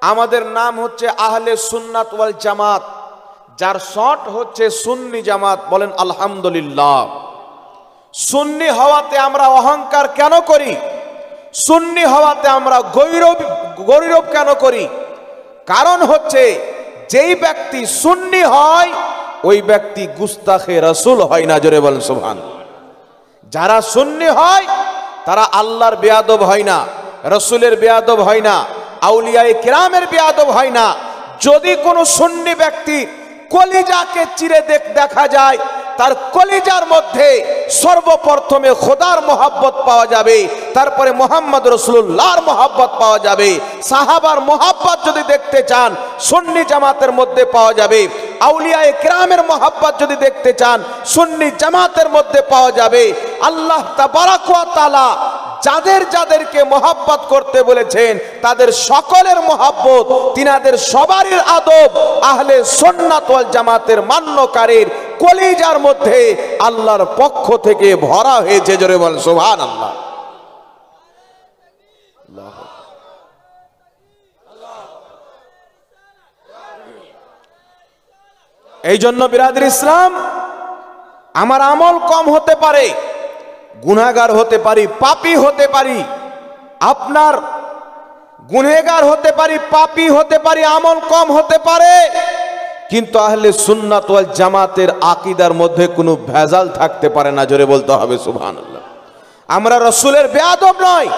আমাদের নাম হচ্ছে আহলে সুন্নাত ওয়াল জামাত, যার শর্ট হচ্ছে সুন্নি জামাত। বলেন আলহামদুলিল্লাহ। সুন্নি হওয়াতে আমরা অহংকার কেন করি? সুন্নি হওয়াতে আমরা গৌরব কেন করি? কারণ হচ্ছে যেই ব্যক্তি সুন্নি হয় ওই ব্যক্তি গুস্তাখে রাসূল হয় না। জোরে বলেন সুবহানাল্লাহ। যারা সুন্নি হয় তারা আল্লাহর বেয়াদব হয় না, রাসূলের বেয়াদব হয় না, আউলিয়ায়ে কিরামের বেয়াদব হয় না। যদি কোনো সুন্নি ব্যক্তি কলিজাকে চিরে দেখা যায়, তার কলিজার মধ্যে সর্বপ্রথমে খোদার মহব্বত পাওয়া যাবে, তারপরে মুহাম্মদ রাসূলুল্লাহর মহব্বত পাওয়া যাবে। সাহাবার মহব্বত যদি দেখতে চান সুন্নি জামাতের মধ্যে পাওয়া যাবে। আউলিয়ায়ে কিরামের মহব্বত যদি দেখতে চান সুন্নি জামাতের মধ্যে পাওয়া যাবে। আল্লাহ তাবারাক ওয়া তাআলা যাদেরকে মহব্বত করতে বলেছেন তাদের সকলের মহব্বত, তিনাদের সবারই আদব আহলে সুন্নাত ওয়াল জামাতের মান্যকারীর কলিজার মধ্যে আল্লাহর পক্ষ থেকে ভরা হয়েছে। জোরে বল সুবহানাল্লাহ। এই জন্য বিরাদর ইসলাম, আমার আমল কম হতে পারে, গুনাহগার হতে পারি, পাপী হতে পারি, আপনার গুনাহগার হতে পারি, পাপী হতে পারি, আমল কম হতে পারে, কিন্তু আহলে সুন্নাত ওয়াল জামাতের আকীদার মধ্যে কোনো ভেজাল থাকতে পারে না। জোরে বলতে হবে সুবহানাল্লাহ। আমরা রাসূলের বেয়াদব নয়।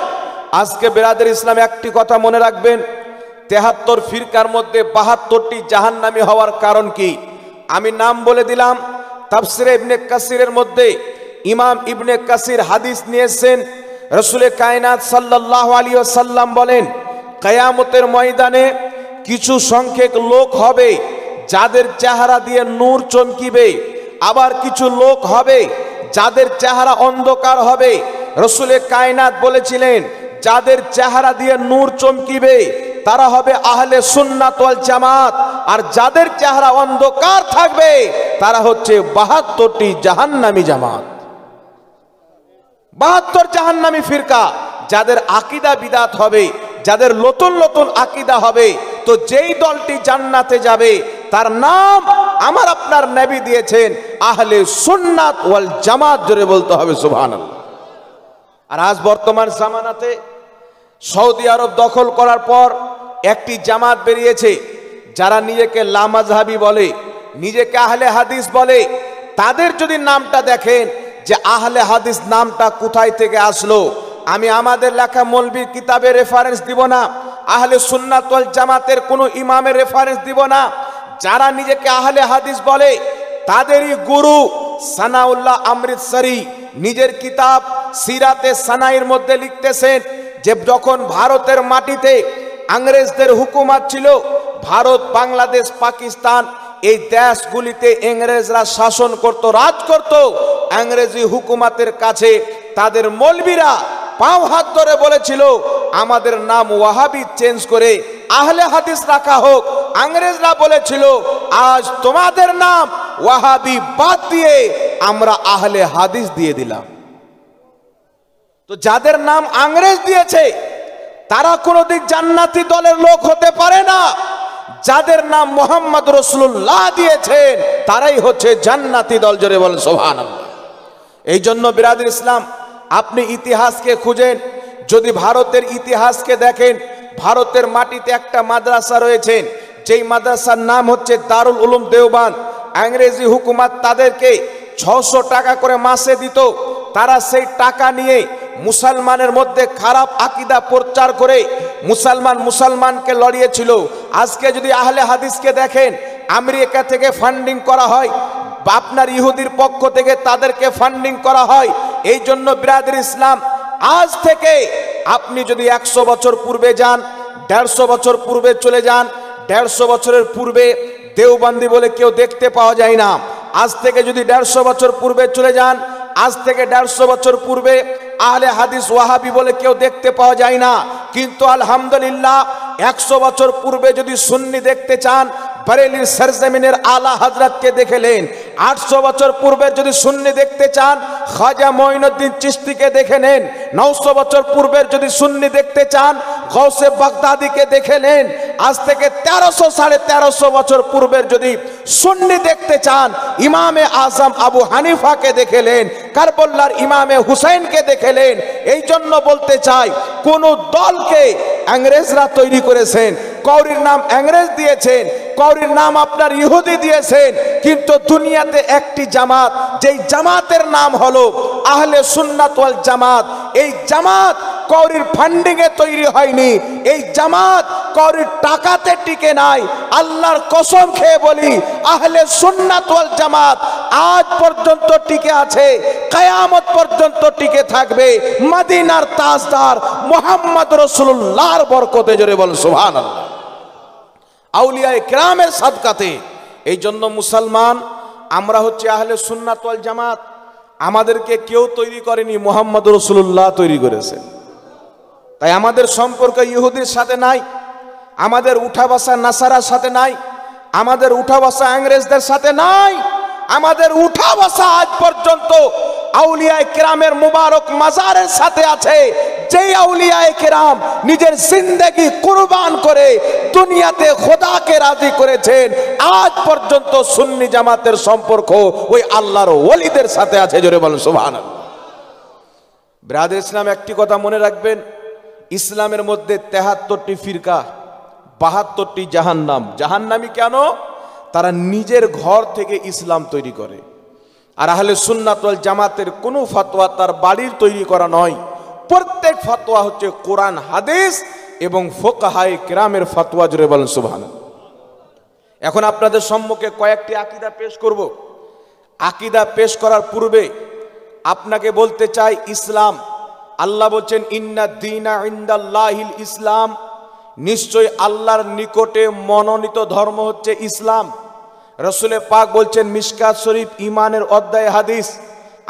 আজকে বিরাদর ইসলাম একটি কথা মনে রাখবেন, ৭৩ ফিরকার মধ্যে ৭২টি জাহান্নামী হওয়ার কারণ কি? আমি নাম বলে দিলাম। তাফসিরে ইবনে কাসিরের মধ্যে ইমাম ইবনে কাসির হাদিস নিয়েছেন, রাসূলে কায়নাত সাল্লাল্লাহু আলাইহি ওয়াসাল্লাম বলেন, কিয়ামতের ময়দানে কিছু সংখ্যক লোক হবে যাদের চেহারা দিয়ে নূর চমকিবে, আবার কিছু লোক হবে যাদের চেহারা অন্ধকার হবে। রাসূলে কায়নাত বলেছিলেন যাদের চেহারা দিয়ে নূর চমকিবে তারা হবে আহলে সুন্নাত ওয়াল জামাত, আর যাদের চেহারা অন্ধকার থাকবে তারা হচ্ছে ৭২টি জাহান্নামী জামাত, ৭২ জাহান্নামী ফিরকা। যাদের আকীদা বিদআত হবে, যাদের নতুন নতুন আকীদা হবে, তো যেই দলটি জান্নাতে যাবে তার নাম আমার আপনার নবী দিয়েছেন আহলে সুন্নাত ওয়াল জামাত। জোরে বলতে হবে সুবহানাল্লাহ। আর আজ বর্তমান জামানাতে সৌদি আরব দখল করার পর একটি জামাত বেরিয়েছে যারা নিজেকে লামাযহাবী বলে, নিজেকে আহলে হাদিস বলে। তাদের যদি নামটা দেখেন যে আহলে হাদিস নামটা কোথায় থেকে আসলো, আমি আমাদের লেখা মৌলবীর কিতাবের রেফারেন্স দিব না, আহলে সুন্নাত ওয়াল জামাতের কোনো ইমামের রেফারেন্স দিব না। যারা নিজেকে আহলে হাদিস বলে তাদেরই গুরু সানাউল্লাহ অমৃতসরি নিজের কিতাব সিরাতে সানাইর মধ্যে লিখতেছেন যে যখন ভারতের মাটিতে ইংরেজদের হুকুমত ছিল, ভারত, বাংলাদেশ, পাকিস্তান এই দেশগুলিতে ইংরেজরা শাসন করত, রাজ করত। ইংরেজি হুকুমতের কাছে তাদের মৌলবীরা পাও হাত ধরে বলেছিল আমাদের নাম ওয়াহাবি চেঞ্জ করে আহলে হাদিস রাখা হোক। ইংরেজরা বলেছিল আজ তোমাদের নাম ওয়াহাবি বাদ দিয়ে আমরা আহলে হাদিস দিয়ে দিলাম। তো যাদের নাম ইংরেজ দিয়েছে তারা কোনোদিন জান্নাতি দলের লোক হতে পারে না। যাদের নাম মুহাম্মদ রাসূলুল্লাহ দিয়েছেন তারাই হচ্ছে জান্নাতি দল। জোরে বলেন সুবহানাল্লাহ। এই জন্য বিরাদর ইসলাম, আপনি ইতিহাসকে খুঁজেন, যদি ভারতের ইতিহাসকে দেখেন, ভারতের মাটিতে একটা মাদ্রাসা রয়েছে, যেই মাদ্রাসার নাম হচ্ছে দারুল উলুম দেওবান। ইংরেজি হুকুমত তাদেরকে 600 টাকা করে মাসে দিত। তারা সেই টাকা নিয়ে মুসলমানের মধ্যে খারাপ আকীদা প্রচার করে মুসলমানকে লড়িয়েছিল। আজকে যদি আহলে হাদিসকে দেখেন, আমেরিকা থেকে ফান্ডিং করা হয়, আপনার ইহুদির পক্ষ থেকে তাদেরকে ফান্ডিং করা হয়। এই জন্য বিরাদর ইসলাম, আজ থেকে আপনি যদি 100 বছর পূর্বে যান, 150 বছর পূর্বে চলে যান, 150 বছরের পূর্বে দেওবন্দি বলে কেউ দেখতে পাওয়া যায় না। আজ থেকে যদি 150 বছর পূর্বে চলে যান, আজ থেকে 150 বছর পূর্বে আহলে হাদিস ওয়াহাবি বলে কেউ দেখতে পাওয়া যায় না। কিন্তু আলহামদুলিল্লাহ 100 বছর পূর্বে যদি সুন্নি দেখতে চান, বরেলির সরজমিনের আলা হযরতকে দেখলেন। 800 বছর পূর্বে যদি সুন্নি দেখতে চান, খাজা মঈনুদ্দিন চিশতিকে দেখে নেন। 900 বছর পূর্বের যদি সুন্নি দেখতে চান, গৌসে বাগদাদিকে দেখে নেন। আজ থেকে 1300 1350 বছর পূর্বের যদি সুন্নি দেখতে চান, ইমামে আজম আবু হানিফাকে দেখেলেন, কারবালার ইমামে হুসাইনকে দেখেলেন। এই জন্য বলতে চাই, কোন দলকে ইংরেজরা তৈরি করেছেন, কওরির নাম ইংরেজ দিয়েছেন, কওরির নাম আপনার ইহুদি দিয়েছেন, কিন্তু দুনিয়াতে একটি জামাত, যেই জামাতের নাম হলো আহলে সুন্নাত ওয়াল জামাত। এই জামাত কওরির ফান্ডিং এ তৈরি হয়নি, এই জামাত কওরির টাকাতে টিকে নাই। আল্লাহর কসম খেয়ে বলি, আহলে সুন্নাত ওয়াল জামাত আজ পর্যন্ত টিকে আছে, কিয়ামত পর্যন্ত টিকে থাকবে মদিনার তাজদার মুহাম্মদ রাসূলুল্লাহর বরকতে। জোরে বল সুবহানাল্লাহ। আউলিয়ায়ে কেরামের সাদকাতে। এই জন্য মুসলমান আমরা হচ্ছে আহলে সুন্নাত ওয়াল জামাত। আমাদেরকে কেউ তৈরি করেনি, মুহাম্মদ রাসূলুল্লাহ তৈরি করেছে। তাই আমাদের সম্পর্ক ইহুদির সাথে নাই, আমাদের উঠা বসা নাসারার সাথে নাই, আমাদের উঠা বসা ইংরেজদের সাথে নাই। আমাদের উঠা বসা আজ পর্যন্ত আউলিয়ায়ে কেরামের মুবারক মাজারের সাথে আছে। যেই আউলিয়ায়ে কেরাম নিজের জিন্দেগি কুরবান করে দুনিয়াতে খোদাকে রাজি করেছেন, আজ পর্যন্ত সুন্নি জামাতের সম্পর্ক ওই আল্লাহর ওলিদের সাথে আছে। জোরে বলেন সুবহানাল্লাহ। ব্রাদার ইসলাম, একটি কথা মনে রাখবেন, ইসলামের মধ্যে 73টি ফিরকা, 72টি জাহান্নাম। জাহান্নামী কেন? তারা নিজের ঘর থেকে ইসলাম তৈরি করে। আর আহলে সুন্নাত ওয়াল জামাতের কোনো ফতোয়া তার বাড়ির তৈরি করা নয়। প্রত্যেক ফতোয়া হচ্ছে কোরআন হাদিস এবং ফুকাহায়ে কেরামের ফতোয়া। জোরে বলেন সুবহানাল্লাহ। এখন আপনাদের সম্মুখে কয়েকটি আকীদা পেশ করব। আকীদা পেশ করার পূর্বে আপনাকে বলতে চাই, ইসলাম, আল্লাহ বলছেন ইন্না দীনা ইনদাল্লাহিল ইসলাম, নিশ্চয় আল্লাহর নিকটে মনোনীত ধর্ম হচ্ছে ইসলাম। রাসূলে পাক বলছেন মিশকাত শরীফ ঈমানের অধ্যায় হাদিস,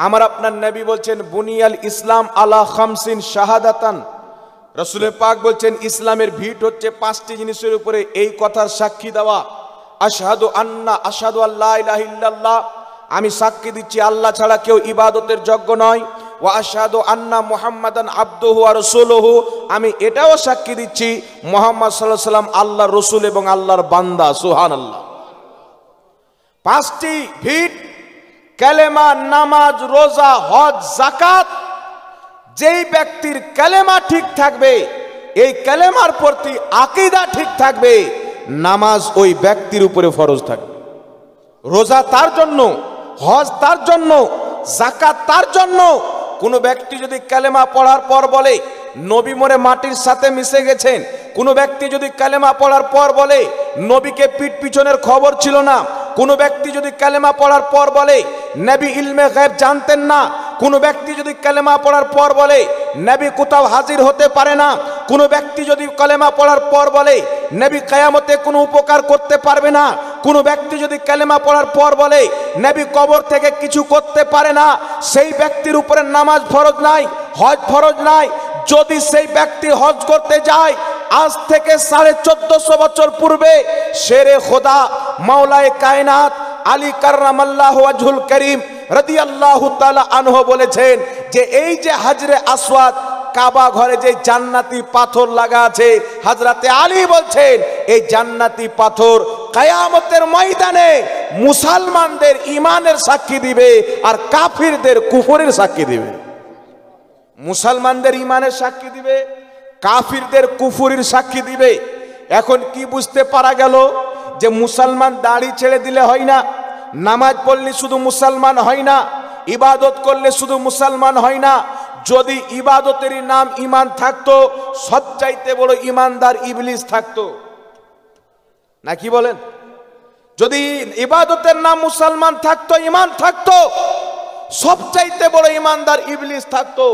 আমার আপনার নবী বলছেন বুনিয়াল ইসলাম আলা খামসিন শাহাদাতান। রাসূলে পাক বলছেন ইসলামের ভিত হচ্ছে 5টি জিনিসের উপরে। এই কথার সাক্ষী দেওয়া, আশহাদু আল্লাহ ইলাহা ইল্লাল্লাহ, আমি সাক্ষী দিচ্ছি আল্লাহ ছাড়া কেউ ইবাদতের যোগ্য নয়। ওয়া আশহাদু আন্না মুহাম্মাদান আবদুহু ওয়া রাসূলুহু, আমি এটাও সাক্ষী দিচ্ছি মুহাম্মদ সাল্লাল্লাহু আলাইহি ওয়াসাল্লাম আল্লাহর রাসূল এবং আল্লাহর বান্দা। সুবহানাল্লাহ। 5টি ভিত, কালেমা, নামাজ, রোজা, হজ, যাকাত। যেই ব্যক্তির কালেমা ঠিক থাকবে, এই কালেমার প্রতি আকীদা ঠিক থাকবে, নামাজ ওই ব্যক্তির উপরে ফরজ থাকবে, রোজা তার জন্য, হজ তার জন্য, যাকাত তার জন্য। কোনো ব্যক্তি যদি কালেমা পড়ার পর বলে নবী মরে মাটির সাথে মিশে গেছেন, কোনো ব্যক্তি যদি কালেমা পড়ার পর বলে নবীকে পিঠ পিছনের খবর ছিল না, কোনো ব্যক্তি যদি কালেমা পড়ার পর বলে নবী ইলমে গায়ব জানতেন না, কোনো ব্যক্তি যদি কালেমা পড়ার পর বলে নবী কোথাও হাজির হতে পারে না, কোনো ব্যক্তি যদি কালেমা পড়ার পর বলে নবী কিয়ামতে কোনো উপকার করতে পারবে না, কোনো ব্যক্তি যদি কালেমা পড়ার পর বলে নবী কবর থেকে কিছু করতে পারে না, সেই ব্যক্তির উপরে নামাজ ফরজ নাই, হজ ফরজ নাই। যদি সেই ব্যক্তি হজ করতে যায়, আজ থেকে 1450 বছর পূর্বে শেরে খোদা মাওলায়ে কায়নাত আলী কাররামাল্লাহু ওয়াজহুল করিম রাদিয়াল্লাহু তাআলা আনহু বলেছেন যে এই যে হাজরে আসওয়াদ, কাবা ঘরে যে জান্নাতি পাথর লাগা আছে, হযরতে আলী বলছেন এই জান্নাতি পাথর কিয়ামতের ময়দানে মুসলমানদের ঈমানের সাক্ষী দিবে আর কাফিরদের কুফরের সাক্ষী দিবে। মুসলমানদের ঈমানের সাক্ষী দিবে, কাফিরদের কুফরির সাক্ষী দিবে। এখন কি বুঝতে পারা গেল যে মুসলমান দাড়ি ছেড়ে দিলে হয় না, নামাজ পড়লে শুধু মুসলমান হয় না, ইবাদত করলে শুধু মুসলমান হয় না। যদি ইবাদতেরই নাম ঈমান থাকতো, সবচাইতে বড় ঈমানদার ইবলিস থাকতো, না কি বলেন? যদি ইবাদতের নাম মুসলমান থাকতো, ঈমান থাকতো, সবচাইতে বড় ঈমানদার ইবলিস থাকতো।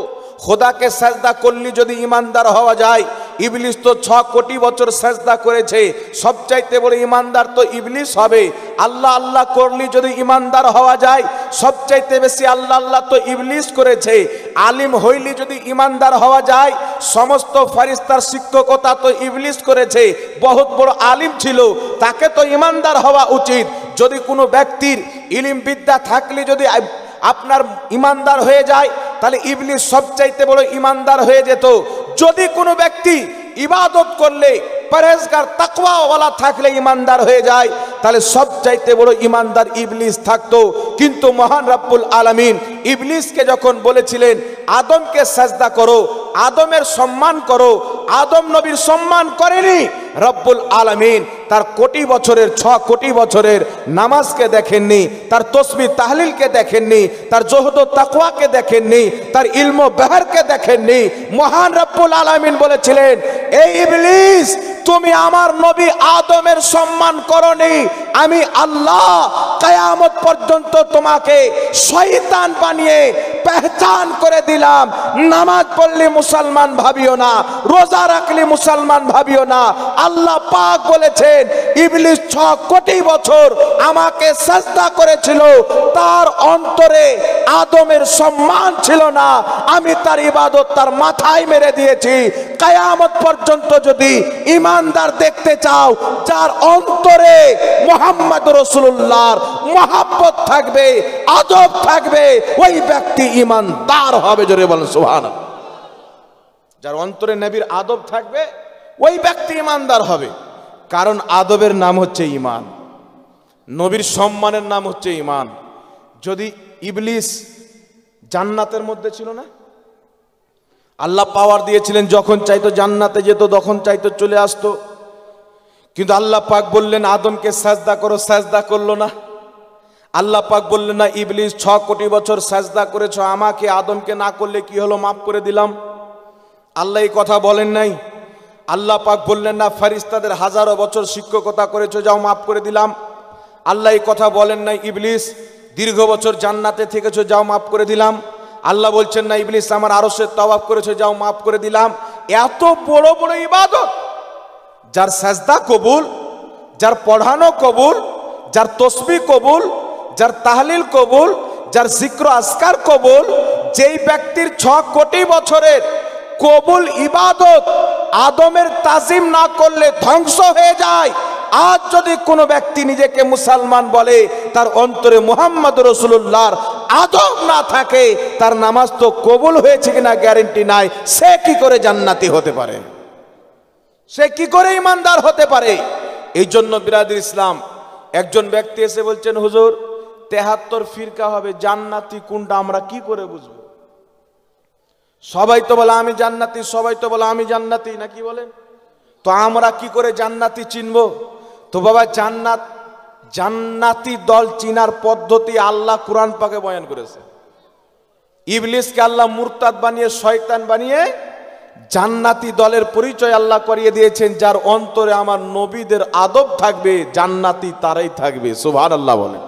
খোদাকে সাজদা করলে যদি ঈমানদার হওয়া যায়, ইবলিস তো 6 কোটি বছর সাজদা করেছে, সবচাইতে বড় ঈমানদার তো ইবলিস হবে। আল্লাহ আল্লাহ করলে যদি ঈমানদার হওয়া যায়, সবচাইতে বেশি আল্লাহ আল্লাহ তো ইবলিস করেছে। আলিম হইলে যদি ঈমানদার হওয়া যায়, সমস্ত ফেরেশতার শিক্ষকতা তো ইবলিস করেছে, বহুত বড় আলিম ছিল, তাকে তো ঈমানদার হওয়া উচিত। যদি কোনো ব্যক্তির ইলম বিদ্যা থাকলে যদি আপনার ঈমানদার হয়ে যায়, তাহলে ইবলিস সবচাইতে বড় ঈমানদার হয়ে যেত। যদি কোনো ব্যক্তি ইবাদত করলে পরহেজগার তাকওয়াওয়ালা থাকলে ইমানদার হয়ে যায়, তাহলে সবচাইতে বড় ইমানদার ইবলিস থাকতো। কিন্তু মহান রব্বুল আলামিন ইবলিসকে যখন বলেছিলেন আদমকে সাজদা করো, আদমের সম্মান করো, আদম নবীর সম্মান করেনি। রব্বুল আলামিন তার কোটি বছরের 6 কোটি বছরের নামাজকে দেখেননি, তার তসবিহ তাহলিলকে দেখেননি, তার জহদ ও তাকওয়াকে দেখেননি, তার ইলম ও বেহরকে দেখেননি। মহান রব্বুল আলামিন বলেছিলেন, এই ইবলিস তুমি আমার নবী আদমের সম্মান করনি, আমি আল্লাহ কিয়ামত পর্যন্ত তোমাকে শয়তান বানিয়ে পেহচান করে দিলাম। নামাজ পড়লে মুসলমান ভাবিও না, রোজা রাখলে মুসলমান ভাবিও না। আল্লাহ পাক বলেছেন ইবলিস 6 কোটি বছর আমাকে সাজদা করেছিল, তার অন্তরে আদমের সম্মান ছিল না, আমি তার ইবাদত তার মাথায় মেরে দিয়েছি। কিয়ামত পর্যন্ত যদি ইমানদার দেখতে চাও যার অন্তরে মুহাম্মদ রাসূলুল্লাহর মহব্বত থাকবে, আদব থাকবে, ওই ব্যক্তি ইমানদার হবে। জোরে বলেন সুবহানাল্লাহ। যার অন্তরে নবীর আদব থাকবে ওই ব্যক্তি ইমানদার হবে। কারণ আদবের নাম হচ্ছে ঈমান, নবীর সম্মানের নাম হচ্ছে ঈমান। যদি ইবলিস জান্নাতের মধ্যে ছিল না, আল্লাহ পাওয়ার দিয়েছিলেন, যখন চাইতো জান্নাতে যেত, যখন চাইতো চলে আসতো। কিন্তু আল্লাহ পাক বললেন আদমকে সাজদা করো, সাজদা করলো না। আল্লাহ পাক বললেন না ইবলিস 6 কোটি বছর সাজদা করেছো আমাকে, আদমকে না করলে কি হলো, মাফ করে দিলাম। আল্লাহ এই কথা বলেন নাই। আল্লাহ পাক বললেন না ফেরেশতাদের হাজারো বছর শিক্ষকতা করেছো, যাও মাফ করে দিলাম। আল্লাহ এই কথা বলেন নাই ইবলিস দীর্ঘ বছর জান্নাতে থেকেছো, যাও মাফ করে দিলাম। আল্লাহ বলছেন না ইবলিস আমার আরশের তাওয়াফ করেছো, যাও মাফ করে দিলাম। এত বড় বড় ইবাদত, যার সাজদা কবুল, যার পড়ানো কবুল, যার তসবিহ কবুল, যার তাহলিল কবুল, যার জিক্র আজকার কবুল, যেই ব্যক্তির 6 কোটি বছরের কবুল ইবাদত আদমের তাজিম না করলে ধ্বংস হয়ে যায়। আজ যদি কোনো ব্যক্তি নিজেকে মুসলমান বলে, তার অন্তরে মুহাম্মদ রাসূলুল্লাহর আদব না থাকে, তার নামাজ তো কবুল হয়েছে কিনা গ্যারান্টি নাই। সে কি করে জান্নাতি হতে পারে? সে কি করে ইমানদার হতে পারে? এই জন্য বিরাদর ইসলাম, একজন ব্যক্তি এসে বলছেন হুজুর 73 ফিরকা হবে, জান্নাতি কোনটা আমরা কি করে বুঝবো? সবাই তো বলে আমি জান্নাতি, সবাই তো বলে আমি জান্নাতি, নাকি বলেন? তো আমরা কি করে জান্নাতি চিনবো? তো বাবা জান্নাতি দল চিনার পদ্ধতি আল্লাহ কুরআন পাকে বয়ান করেছে। ইবলিসকে আল্লাহ মুরতাদ বানিয়ে, শয়তান বানিয়ে জান্নাতি দলের পরিচয় আল্লাহ করিয়ে দিয়েছেন। যার অন্তরে আমার নবীদের আদব থাকবে, জান্নাতি তারাই থাকবে। সুবহানাল্লাহ বলেন।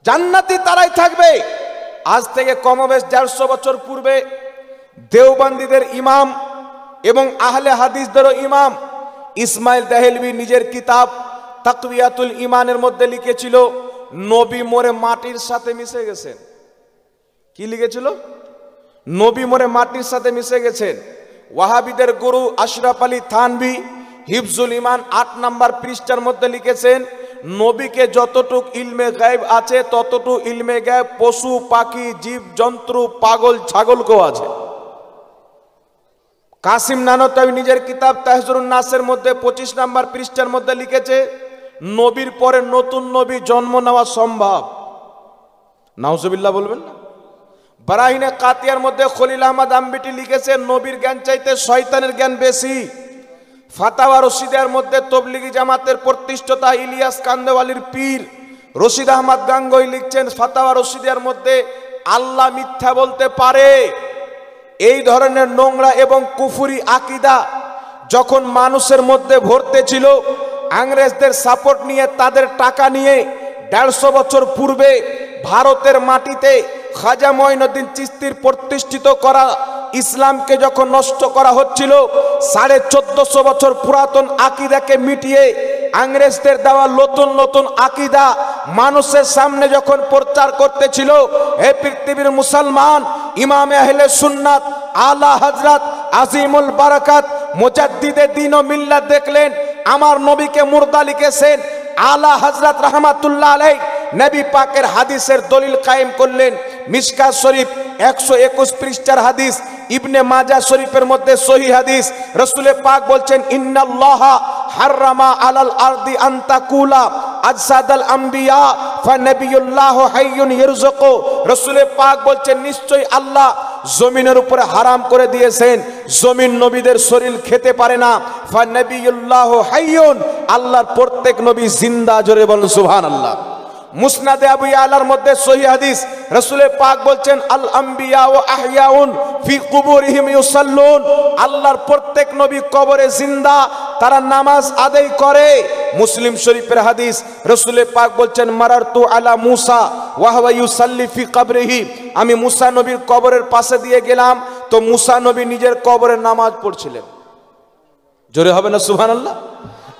জান্নাতি তারাই থাকবে। আজ থেকে কমবেশ 150 বছর পূর্বে দেওবন্দীদের ইমাম এবং আহলে হাদিসদেরও ইমাম ইসমাইল দেহলভী নিজের কিতাব তাকওয়াতুল ঈমানের মধ্যে লিখেছিল নবী মরে মাটির সাথে মিশে গেছেন। কি লিখেছিল? নবী মরে মাটির সাথে মিশে গেছেন। ওয়াহাবিদের গুরু আশরাফ আলী থানভী হিফজুল ঈমান 8 নম্বর পৃষ্ঠার মধ্যে লিখেছেন নবীকে যতটুক ইলমে গায়েব আছে ততটুক ইলমে গায়েব পশু পাখি জীব জন্তু পাগল ছাগলকেও আছে। কাসিম নানতাবী নিজের কিতাব তাহজুরুন নাসের মধ্যে 25 নম্বর পৃষ্ঠার মধ্যে লিখেছে নবীর পরে নতুন নবী জন্ম নেওয়া সম্ভব। নাউজুবিল্লাহ বলবেন না? বারাহিনে কাতিয়ার মধ্যে খলিল আহমদ আম্বিটি লিখেছেন নবীর জ্ঞান চাইতে শয়তানের জ্ঞান বেশি। ফাতাওয়া রশিদের মধ্যে তবলিগি জামাতের প্রতিষ্ঠাতা ইলিয়াস কান্দেওয়ালির পীর রশিদ আহমদ গাঙ্গুই লিখছেন ফাতাওয়া রশিদের মধ্যে আল্লাহ মিথ্যা বলতে পারে। এই ধরনের নোংরা এবং কুফরি আকীদা যখন মানুষের মধ্যে ভরতে ছিল, ইংরেজদের সাপোর্ট নিয়ে, তাদের টাকা নিয়ে 150 বছর পূর্বে ভারতের মাটিতে খাজা মঈনুদ্দিন চিশতির প্রতিষ্ঠিত করা ইসলামকে যখন নষ্ট করা হচ্ছিল, 1450 বছর পুরাতন আকীদাকে মিটিয়ে ইংরেজদের দেওয়া নতুন নতুন আকীদা মানুষের সামনে যখন প্রচার করতেছিল, হে পৃথিবীর মুসলমান, ইমামে আহলে সুন্নাত আলা হযরত আজিমুল বারাকাত মুজাদ্দিদে দ্বীন ও মিল্লাত দেখলেন আমার নবীকে মুর্দা লিখেছেন। আলা হযরত রাহমাতুল্লাহ আলাইহি নবী পাকের হাদিসের দলিল কায়েম করলেন। মিশকাত শরীফ 121 পৃষ্ঠার হাদিস, ইবনে মাজাহ শরীফের মধ্যে সহিহ হাদিস। রাসূল পাক বলছেন ইন্নাল্লাহা হাররামা আলাল আরদি আন তাকুলা আজসাদাল আম্বিয়া ফানাবিয়ুল্লাহু হাইয়ুন ইয়ারযুকু। রাসূল পাক বলছেন নিশ্চয়ই আল্লাহ জমিনের উপরে হারাম করে দিয়েছেন, জমিন নবীদের শরীর খেতে পারে না। ফানাবিয়ুল্লাহু হাইয়ুন, আল্লাহর প্রত্যেক নবী জিন্দা, জোরে বলুন সুবহানাল্লাহ। মুসনাদে আবু ইয়ালার মধ্যে সহিহ হাদিস, রাসূল পাক বলছেন আল আম্বিয়া ওয়া আহইয়াউন ফি কুবুরিহিম ইউসাল্লুন, আল্লাহর প্রত্যেক নবী কবরে জিন্দা, তারা নামাজ আদায় করে। মুসলিম শরীফের হাদিস, রাসূল পাক বলছেন মারারতু আলা মুসা ওয়া হুয়া ইউসাল্লি ফি কবরিহি, আমি মুসা নবীর কবরের পাশে দিয়ে গেলাম, তো মুসা নবী নিজের কবরে নামাজ পড়ছিলেন। জোরে হবে না সুবহানাল্লাহ।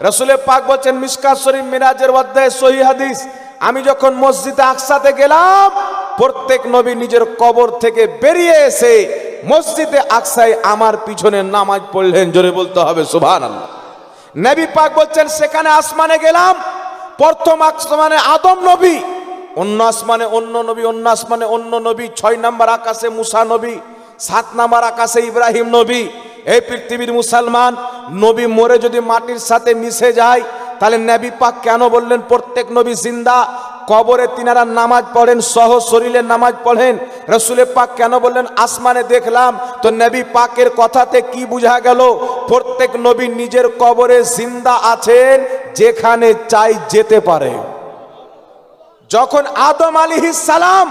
রাসূল পাক বলছেন মিশকাত শরীফ মিরাজের অধ্যায়ে সহিহ হাদিস, আমি যখন মসজিদে আকসাতে গেলাম, প্রত্যেক নবী নিজের কবর থেকে বেরিয়ে এসে মসজিদে আকসায় আমার পিছনে নামাজ পড়লেন। জোরে বলতে হবে সুবহানাল্লাহ। নবী পাক বলছেন সেখানে আসমানে গেলাম, প্রথম আসমানে আদম নবী, অন্য আসমানে অন্য নবী, অন্য আসমানে অন্য নবী, 6 নম্বর আকাশে মুসা নবী, 7 নম্বর আকাশে ইব্রাহিম নবী। এই পৃথিবীর মুসলমান, নবী মরে যদি মাটির সাথে মিশে যায়, তাহলে নবী পাক কেন বললেন প্রত্যেক নবী জিন্দা? কবরে তিনারা নামাজ পড়েন, সহ শরীরে নামাজ পড়েন। রাসূল পাক কেন বললেন আসমানে দেখলাম? তো নবী পাকের কথাতে কি বোঝা গেল? প্রত্যেক নবী নিজের কবরে জিন্দা আছেন, যেখানে চাই যেতে পারে। যখন আদম আলাইহিস সালাম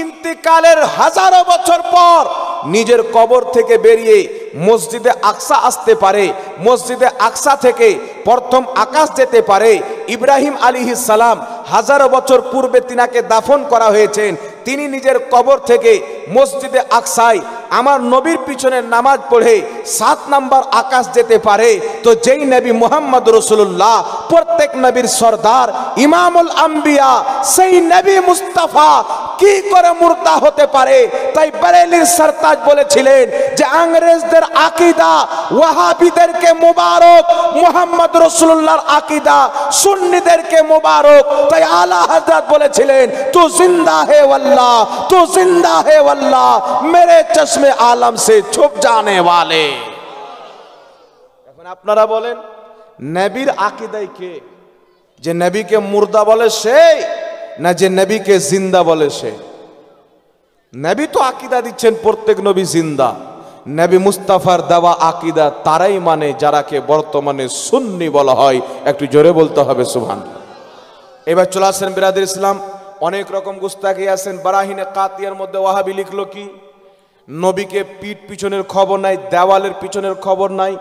ইন্তিকালের হাজারো বছর পর নিজের কবর থেকে বেরিয়ে মসজিদে আকসা আসতে পারে, মসজিদে আকসা থেকে প্রথম আকাশ যেতে পারে। ইব্রাহিম আলাইহিস সালাম হাজারো বছর পূর্বে তিনাকে দাফন করা হয়েছেন, তিনি নিজের কবর থেকে মসজিদে আকসায় আমার নবীর পিছনে নামাজ পড়ে 7 নম্বর আকাশ যেতে পারে। তো যেই নবী মুহাম্মদ রাসূলুল্লাহ, প্রত্যেক নবীর সরদার, ইমামুল আম্বিয়া, সেই নবী মুস্তাফা কি করে মুর্দা হতে পারে? তাই বরেলির সরতাজ বলেছিলেন যে ইংরেজদের আকীদা ওয়াহাবিদেরকে মুবারক, মুহাম্মদ রাসূলুল্লাহর আকীদা সুন্নিদেরকে মুবারক। তাই আলা হযরত বলেছিলেন তু জিন্দা হে ওয়াল্লাহ, তু জিন্দা হে ওয়াল্লাহ, মেরে চশমে আলম সে ছুপ জানে ওয়ালে। এখন আপনারা বলেন নবীর আকীদায় কে? যে নবীকে মুর্দা বলে সে, না যে নবীকে জিন্দা বলে সে? নবী তো আকীদা দিচ্ছেন প্রত্যেক নবী জিন্দা। নবী মুস্তাফার দেওয়া আকীদা তারাই মানে যারাকে বর্তমানে সুন্নি বলা হয়। একটু জোরে বলতে হবে সুবহানাল্লাহ। এবার চলে আসেন বিরাদর ইসলাম, অনেক রকম গুস্তাখি আছেন। বারাহিনে কাতিয়ার মধ্যে ওয়াহাবি লিখলো কি? নবীকে পিঠ পিছনের খবর নাই, দেওয়ালের পিছনের খবর নাই।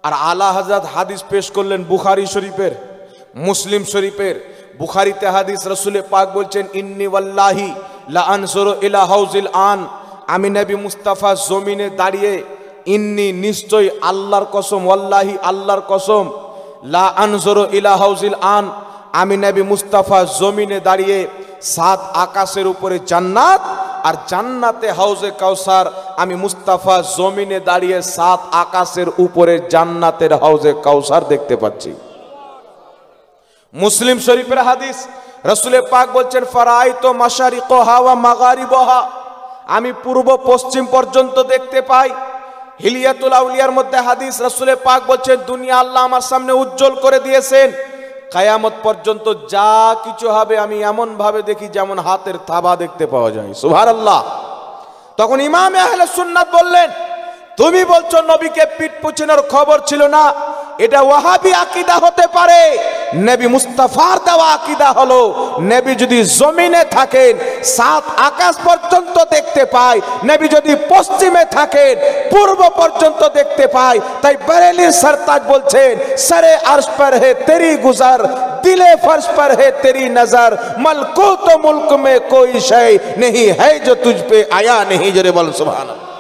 আর আলা হযরত হাদিস পেশ করলেন বুখারী শরীফের, মুসলিম শরীফের। বুখারীতে হাদিস, রাসূল পাক বলছেন ইন্নী ওয়াল্লাহি লা আনজুরু ইলা হাউজিল আন, আমি নবী মুস্তাফা জমিনে দাঁড়িয়ে, ইন্নী নিশ্চয়, আল্লাহর কসম, ওয়াল্লাহি আল্লাহর কসম, লা আনজুরু ইলা হাউজিল আন, আমি নবী মুস্তাফা জমিনে দাঁড়িয়ে 7 আকাশের উপরে জান্নাত, আর জান্নাতে হাউজে কাউসার, আমি মুস্তাফা জমিনে দাঁড়িয়ে 7 আকাশের উপরে জান্নাতের হাউজে কাউসার দেখতে পাচ্ছি। মুসলিম শরীফের হাদিস, রাসূল পাক বলছেন ফারাইতু মাশারিকহা ওয়া মাগারিবহা, আমি পূর্ব পশ্চিম পর্যন্ত দেখতে পাই। হিলিয়াতুল আউলিয়ার মধ্যে হাদিস, রাসূল পাক বলছেন দুনিয়া আল্লাহ আমার সামনে উজ্জ্বল করে দিয়েছেন, কিয়ামত পর্যন্ত যা কিছু হবে আমি এমন ভাবে দেখি যেমন হাতের থাবা দেখতে পাওয়া যায়। সুবহানাল্লাহ। তখন ইমাম আহলে সুন্নাত বললেন তুমি বলছো নবীকে পিঠ পিছনের খবর ছিল না, এটা ওয়াহাবি আকীদা হতে পারে। নবী মুস্তাফার দেওয়া আকীদা হলো নবী যদি জমিনে থাকেন 7 আকাশ পর্যন্ত দেখতে পায়, নবী যদি পশ্চিমে থাকেন পূর্ব পর্যন্ত দেখতে পায়। তাই বরেলির সরতাজ বলছেন সরে আরশ पर है तेरी गुजर, दिले फर्श पर है तेरी नजर, मलकूत मुल्क में कोई शय नहीं है जो तुझ पे आया नहीं। जरे बोल सुभान अल्लाह।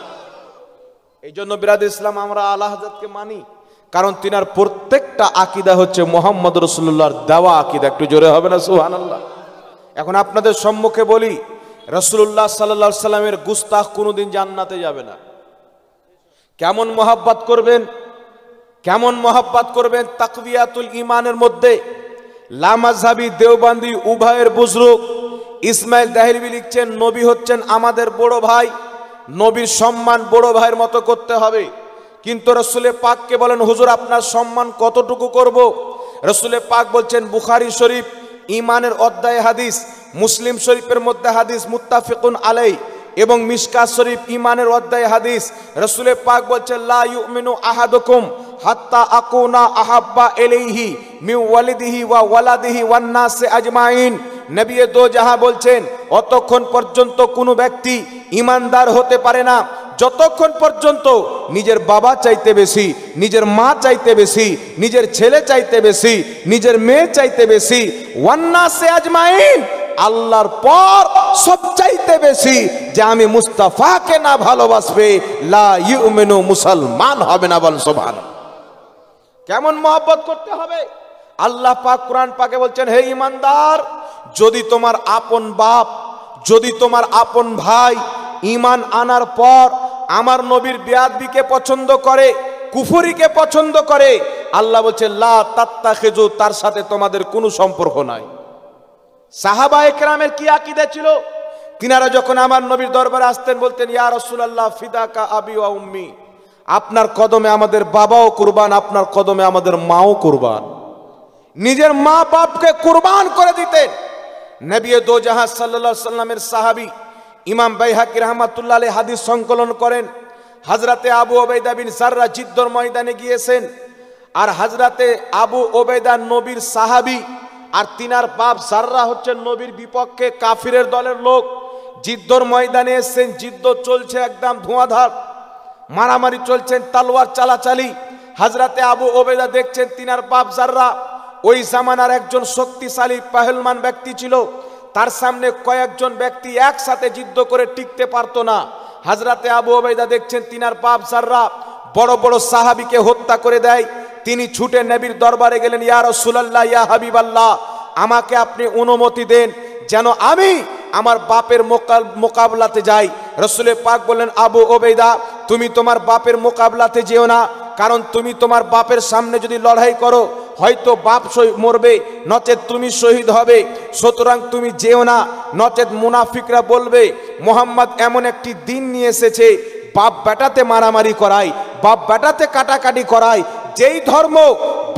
এই জন্য বিরাদ ইসলাম আমরা আলা হযরতকে মানি, কারণ তিনার প্রত্যেকটা আকীদা হচ্ছে মুহাম্মদ রাসূলুল্লাহর দেওয়া আকীদা। একটু জোরে হবে না সুবহানাল্লাহ। এখন আপনাদের সম্মুখে বলি, রাসূলুল্লাহ সাল্লাল্লাহু আলাইহি সাল্লামের গুস্তাখ কোনোদিন জান্নাতে যাবে না। কেমন মহব্বত করবেন, কেমন মহব্বত করবেন। তাকওয়াতুল ঈমানের মধ্যে লামাযহাবি দেওবন্দি উভয়ের বুজরুগ ইসমাইল দেহলভি লিখছেন, নবী হচ্ছেন আমাদের বড় ভাই, নবীর সম্মান বড় ভাইয়ের মতো করতে হবে। কিন্তু রসুলে পাককে বলেন, হুজুর আপনার সম্মান কতটুকু করব? রসুলে পাক বলছেন, বুখারী শরীফ ইমানের অধ্যায় হাদিস, মুসলিম শরীফের মধ্যে হাদিস মুত্তাফিকুন আলাই, এবং মিশকাত শরীফ ইমানের অধ্যায় হাদিস। রসুলে পাক বলছেন, লা ইউমিনু আহাদুকুম হাত্তা আকুনা আহাব্বা ইলাইহি মিন ওয়ালিদিহি ওয়া ওয়ালাদিহি ওয়ান নাসি আজমাইন। নবী দো জাহাঁ বলছেন, অতক্ষণ পর্যন্ত কোনো ব্যক্তি ইমানদার হতে পারে না যতক্ষণ পর্যন্ত নিজের বাবা চাইতে বেশি, নিজের মা চাইতে বেশি, নিজের ছেলে চাইতে বেশি, নিজের মেয়ে চাইতে বেশি, ওয়ান নাসি আজমাইন, আল্লাহর পর সব চাইতে বেশি, যে আমি মুস্তাফাকে না ভালোবাসবে লা ইউমিনু, মুসলমান হবে না। বল সুবহানাল্লাহ। কেমন মহব্বত করতে হবে? আল্লাহ পাক কোরআন পাকে বলছেন, হে ইমানদার, যদি তোমার আপন বাপ, যদি তোমার আপন ভাই ঈমান আনার পর আমার নবীর বেয়াদবিকে পছন্দ করে, কুফরিকে পছন্দ করে, আল্লাহ বলছে লা তাত্তাখিজু, তার সাথে তোমাদের কোনো সম্পর্ক নাই। সাহাবায়ে কেরামের কি আকীদা ছিল? তিনারা যখন আমার নবীর দরবারে আসতেন বলতেন, ইয়া রাসূলুল্লাহ ফিদাকা আবি ওয়া উম্মি, আপনার কদমে আমাদের বাবাও কুরবান, আপনার কদমে আমাদের মাও কুরবান। নিজের মা বাপকে কুরবান করে দিতেন। নবী দো জাহাঁ সাল্লাল্লাহু আলাইহি সাল্লামের সাহাবী ইমাম বাইহাকী রাহমাতুল্লাহ আলাইহি হাদিস সংকলন করেন, হযরতে আবু ওবাইদা বিন জাররা জিদ্দর ময়দানে গিয়েছেন, আর হযরতে আবু ওবাইদা নবীর সাহাবী, আর তিনার বাপ জাররা হচ্ছেন নবীর বিপক্ষে কাফিরের দলের লোক। জিদ্দর ময়দানে এসেছেন, যুদ্ধ চলছে, একদম ধোঁয়াধার, মারামারি চলছেন, তলোয়ার চালাচালি। হযরতে আবু ওবাইদা দেখছেন তিনার বাপ জাররা ওই জামানার একজন শক্তিশালী পেহলমান ব্যক্তি ছিল, তার সামনে কয়েকজন ব্যক্তি একসাথে যুদ্ধ করে টিকতে পারতো না। হযরতে আবু ওবাইদা দেখছেন তিনার বাপ জাররা বড় বড় সাহাবীকে হত্যা করে দেয়। তিনি ছুটে নবীর দরবারে গেলেন, ইয়া রাসূলুল্লাহ, ইয়া হাবিবাল্লাহ, আমাকে আপনি অনুমতি দেন যেন আমি আমার বাপের মোকাবলাতে যাই। রাসূলে পাক বললেন, আবু ওবাইদা, তুমি তোমার বাপের মোকাবলাতে যেও না, কারণ তুমি তোমার বাপের সামনে যদি লড়াই করো, হয়তো বাপ মরবে, নচেত তুমি শহীদ হবে, সুতরাং তুমি যেও না, নচেত মুনাফিকরা বলবে মুহাম্মদ এমন একটি দিন নিয়ে এসেছে বাপ বেটাতে মারামারি করায়, বাপ বেটাতে কাটাকাটি করায়, যেই ধর্ম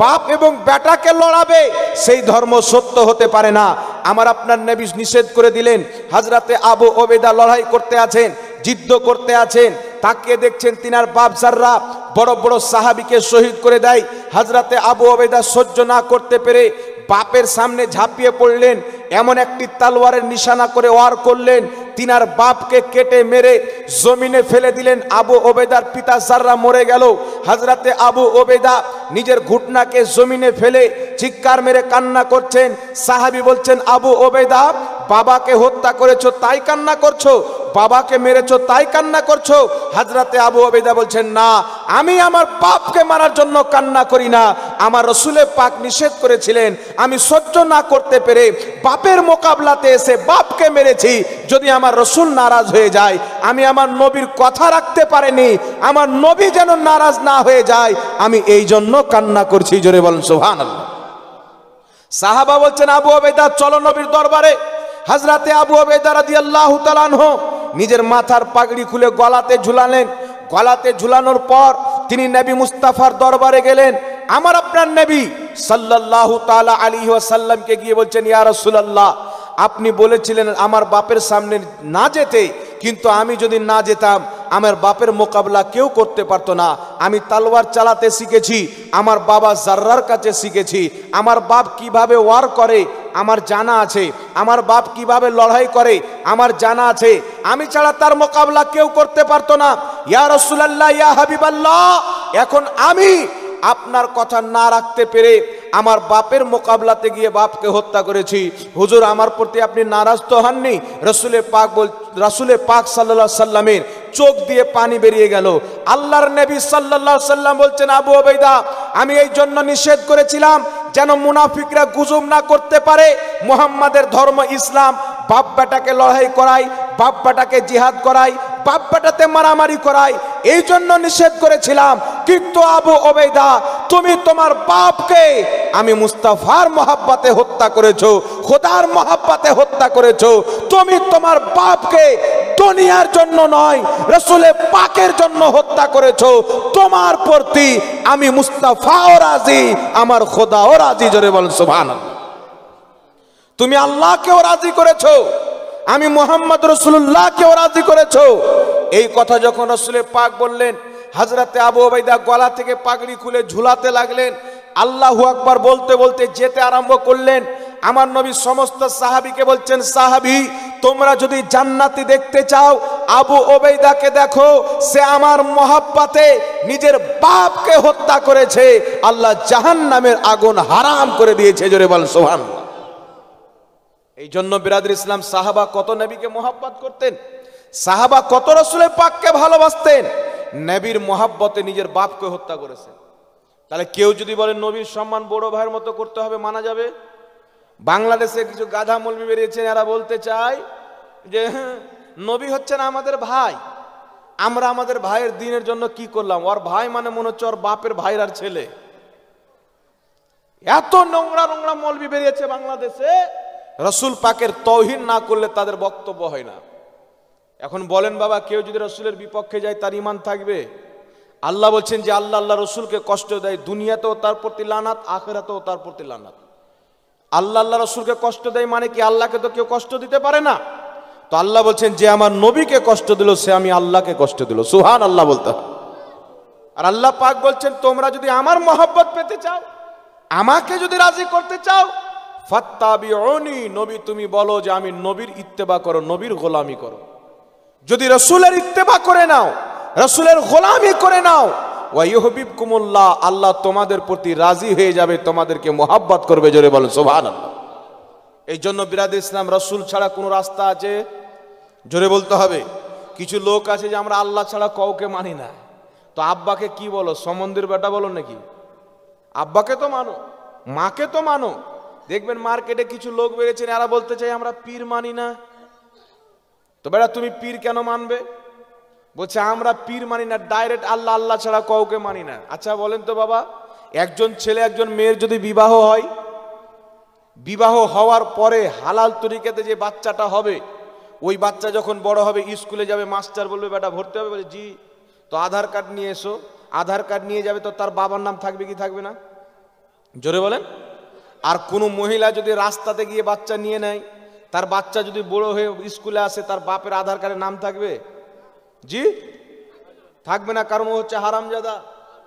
বাপ এবং বেটাকে লড়াবে সেই ধর্ম সত্য হতে পারে না। আমার আপনার নবী নিষেধ করে দিলেন। হযরতে আবু ওবাইদা লড়াই করতে আছেন, যুদ্ধ করতে আছেন, তাকিয়ে দেখছেন তিনার বাপ জাররা বড় বড় সাহাবীকে শহীদ করে দেয়। হযরতে আবু ওবাইদা সহ্য না করতে পেরে বাপের সামনে ঝাঁপিয়ে পড়লেন, এমন একটি তলোয়ারের নিশানা করে ওয়ার করলেন, তিনার বাপকে কেটে মেরে জমিনে ফেলে দিলেন। আবু ওবাইদার পিতা জাররা মরে গেল। হযরতে আবু ওবাইদা নিজের ঘুটনাকে জমিনে ফেলে চিৎকার মেরে কান্না করছেন। সাহাবী বলছেন, আবু ওবাইদা, বাবাকে হত্যা করেছো তাই কান্না করছো, বাবাকে মেরেছো তাই কান্না করছো? হযরতে আবু ওবাইদা বলছেন, না, আমি আমার বাপকে মারার জন্য কান্না করি না, আমার রাসূলে পাক নিষেধ করেছিলেন, আমি সহ্য না করতে পেরে বাপের মোকাবলাতে এসে বাপকে মেরেছি। যদি আমার রাসূল নারাজ হয়ে যায়, আমি আমার নবীর কথা রাখতে পারিনি, আমার নবী যেন নারাজ না হয়ে যায়, আমি এই জন্য কান্না করছি। জোরে বলেন সুবহানাল্লাহ। সাহাবা বলছেন, আবু ওবাইদা চলো নবীর দরবারে। হযরতে আবু ওবাইদা রাদিয়াল্লাহু তাআলা আনহু নিজের মাথার পাগড়ি খুলে গলাতে ঝুলালেন। গলাতে ঝুলানোর পর তিনি নবী মুস্তাফার দরবারে গেলেন। আমার আপনার নবী সাল্লাল্লাহু তাআলা আলাইহি ওয়াসাল্লামকে গিয়ে বলছেন, ইয়া রাসূলুল্লাহ, আপনি বলেছিলেন আমার বাপের সামনে না যেতে, কিন্তু আমি যদি না যেতাম আমার বাপের মোকাবলা কেউ করতে পারতো না। আমি তলোয়ার চালাতে শিখেছি, আমার বাবা জাররার কাছে শিখেছি। আমার বাপ কিভাবে ওয়ার করে আমার জানা আছে, আমার বাপ কিভাবে লড়াই করে আমার জানা আছে, আমি ছাড়া তার মোকাবলা কেউ করতে পারতো না। ইয়া রাসূলুল্লাহ, ইয়া হাবিবাল্লাহ, এখন আমি আপনার কথা না রাখতে পেরে আমার বাপের মোকাবলাতে গিয়ে বাপকে হত্যা করেছি। হুজুর, আমার প্রতি আপনি নারাজ তো হননি? রাসূলে পাক সাল্লাল্লাহু আলাইহি সাল্লামের চোখ দিয়ে পানি বেরিয়ে গেল। আল্লাহর নবী সাল্লাল্লাহু আলাইহি সাল্লাম বলছেন, আবু ওবাইদা, আমি এই জন্য নিষেধ করেছিলাম যেন মুনাফিকরা গুজব না করতে পারে মুহাম্মাদের ধর্ম ইসলাম বাপ বেটাকে লড়াই করায়, বাপ বেটাকে জিহাদ করায়, বাপ বেটাতে মারামারি করায়, এই জন্য নিষেধ করেছিলাম। কিন্তু আবু ওবাইদা, তুমি তোমার বাপকে আমি মুস্তাফার মহাব্বতে হত্যা করেছো, খোদার মহাব্বতে হত্যা করেছো। তুমি তোমার বাপকে দুনিয়ার জন্য নয়, রাসূলে পাকের জন্য হত্যা করেছো। তোমার প্রতি আমি মুস্তাফাও রাজি, আমার খোদাও রাজি। জোরে বলেন সুবহানাল্লাহ। তুমি আল্লাহকেও রাজি করেছো, আমি মুহাম্মদ রাসূলুল্লাহকেও রাজি করেছো। এই কথা যখন রাসূলে পাক বললেন, হযরতে আবু উবাইদা গলা থেকে পাগড়ি খুলে ঝুলাতে লাগলেন। আল্লাহু আকবার বলতে বলতে যেতে আরম্ভ করলেন। আমার নবী সমস্ত সাহাবীকে বলছেন, সাহাবী তোমরা যদি জান্নাতি দেখতে চাও, আবু উবাইদাকে দেখো, সে আমার মহাব্বতে নিজের বাপকে হত্যা করেছে, আল্লাহ জাহান্নামের আগুন হারাম করে দিয়েছে। জোরে বলেন সুবহানাল্লাহ। এই জন্য বিরাদর ইসলাম, সাহাবা কত নবীকে মহাব্বত করতেন, সাহাবা কত রাসূলের পাককে ভালোবাসতেন, নবীর মহাব্বতে নিজের বাপকে হত্যা করেছেন। তাহলে কেউ যদি বলে নবীর সম্মান বড় ভাইয়ের মতো করতে হবে, মানা যাবে? বাংলাদেশে কিছু গাধা মৌলবি বেরিয়েছেন, এরা বলতে চায় যে নবী হচ্ছেন আমাদের ভাই, আমরা আমাদের ভাইয়ের দিনের জন্য কি করলাম, ওর ভাই মানে মনে হচ্ছে ওর বাপের ভাইরার ছেলে। এত নোংরা নোংরা মৌলবি বেরিয়েছে বাংলাদেশে, রাসূল পাকের তৌহিদ না করলে তাদের বক্তব্য হয় না। এখন বলেন বাবা, কেউ যদি রাসূলের বিপক্ষে যায় তার ঈমান থাকবে? আল্লাহ বলছেন যে আল্লাহ রাসূলকে কষ্ট দেয়, দুনিয়াতেও তার প্রতি লানাত, আখিরাতেও তার প্রতি লানাত। আল্লাহ রাসূলকে কষ্ট দেয় মানে কি? আল্লাহকে তো কেউ কষ্ট দিতে পারে না। তো আল্লাহ বলছেন যে আমার নবীকে কষ্ট দিল, সে আমি আল্লাহকে কষ্ট দিল। সুবহানাল্লাহ বলতে। আর আল্লাহ পাক বলছেন, তোমরা যদি আমার মহব্বত পেতে চাও, আমাকে যদি রাজি করতে চাও, ফাত্তাবিউনি, নবী তুমি বলো যে আমি নবীর ইত্তেবা করো, নবীর গোলামি করো। যদি রাসূলের ইত্তেবা করে নাও, রাসূলের গোলামি করে নাও, ওয়া ইউহিব্বুকুমুল্লাহ, আল্লাহ তোমাদের প্রতি রাজি হয়ে যাবে, তোমাদেরকে মহব্বত করবে। জোরে বলেন সুবহানাল্লাহ। এই জন্য বিরাদর ইসলাম, রাসূল ছাড়া কোনো রাস্তা আছে? জোরে বলতে হবে। কিছু লোক আছে যে আমরা আল্লাহ ছাড়া কাউকে মানি না। তো আব্বাকে কি বলো, সমন্দির বেটা বলো নাকি? আব্বাকে তো মানো, মাকে তো মানো। দেখবেন মার্কেটে কিছু লোক বেরিয়েছেন, এরা বলতে চাই আমরা পীর মানি না। তো বেটা তুমি পীর কেন মানবে? বলছে আমরা পীর মানি না, ডাইরেক্ট আল্লাহ আল্লাহ ছাড়া কাউকে মানি না। আচ্ছা বলেন তো বাবা, একজন ছেলে একজন মেয়ের যদি বিবাহ হয়, বিবাহ হওয়ার পরে হালাল তরিকাতে যে বাচ্চাটা হবে, ওই বাচ্চা যখন বড় হবে, স্কুলে যাবে, মাস্টার বলবে বেটা ভর্তি হবে, বলে জি। তো আধার কার্ড নিয়ে এসো, আধার কার্ড নিয়ে যাবে, তো তার বাবার নাম থাকবে কি থাকবে না? জোরে বলেন। আর কোনো মহিলা যদি রাস্তাতে গিয়ে বাচ্চা নিয়ে নেয়, তার বাচ্চা যদি বড় হয়ে স্কুলে আসে, তার বাপের আধার কার্ডে নাম থাকবে? জি থাকবে না, কারণ ও হচ্ছে হারামজাদা।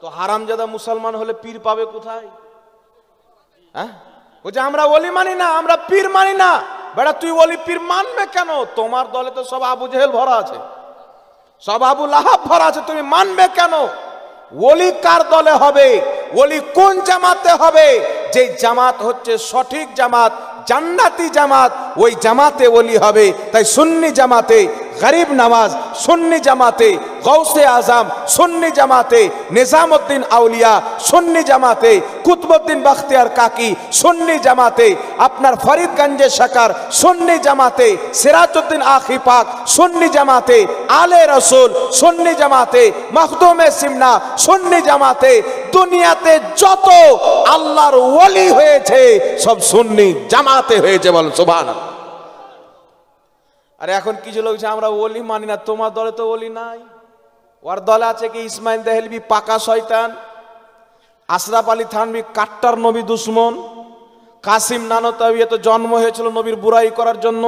তো হারামজাদা মুসলমান হলে পীর পাবে কোথায়? হ্যাঁ, বলছে আমরা ওলি মানি না, আমরা পীর মানি না। বেটা তুই ওলি পীর মানবে কেন? তোমার দলে তো সব আবু জেহেল ভরা আছে, সব আবু লাহাব ভরা আছে, তুমি মানবে কেন? ওলি কার দলে হবে? ওলি কোন জামাতে হবে? যে জামাত হচ্ছে সঠিক জামাত, জান্নাতি জামাত, ওই জামাতে ওলি হবে। তাই সুন্নি জামাতে গরিব নামাজ, সুন্নি জামাতে গৌসে আজম, সুন্নি জামাতে নিজামুদ্দিন আউলিয়া, সুন্নি জামাতে কুতুবউদ্দিন বখতিয়ার কাকি, সুন্নি জামাতে আপনার ফরিদগঞ্জে শাকার, সুন্নি জামাতে সিরাজউদ্দিন আখি পাক, সুন্নি জামাতে আলে রসুল, সুন্নি জামাতে মখদুমে সিমনা, সুন্নি জামাতে দুনিয়াতে যত আল্লাহর ওলি হয়েছে সব সুন্নি জামাতে হয়েছে। বলেন সুবহানাল্লাহ। আর এখন কিছু লোক আমরা ওলি মানি না, তোমার দলে তো ওলি নাই। ওর দলে আছে কি ইসমাইল দেহলভি পাকা শয়তান, আশরাফ আলী থানভী কাট্টার নবী দুশ্মন, কাসিম নানতাবি তো জন্ম হয়েছিল নবীর বুরাই করার জন্য,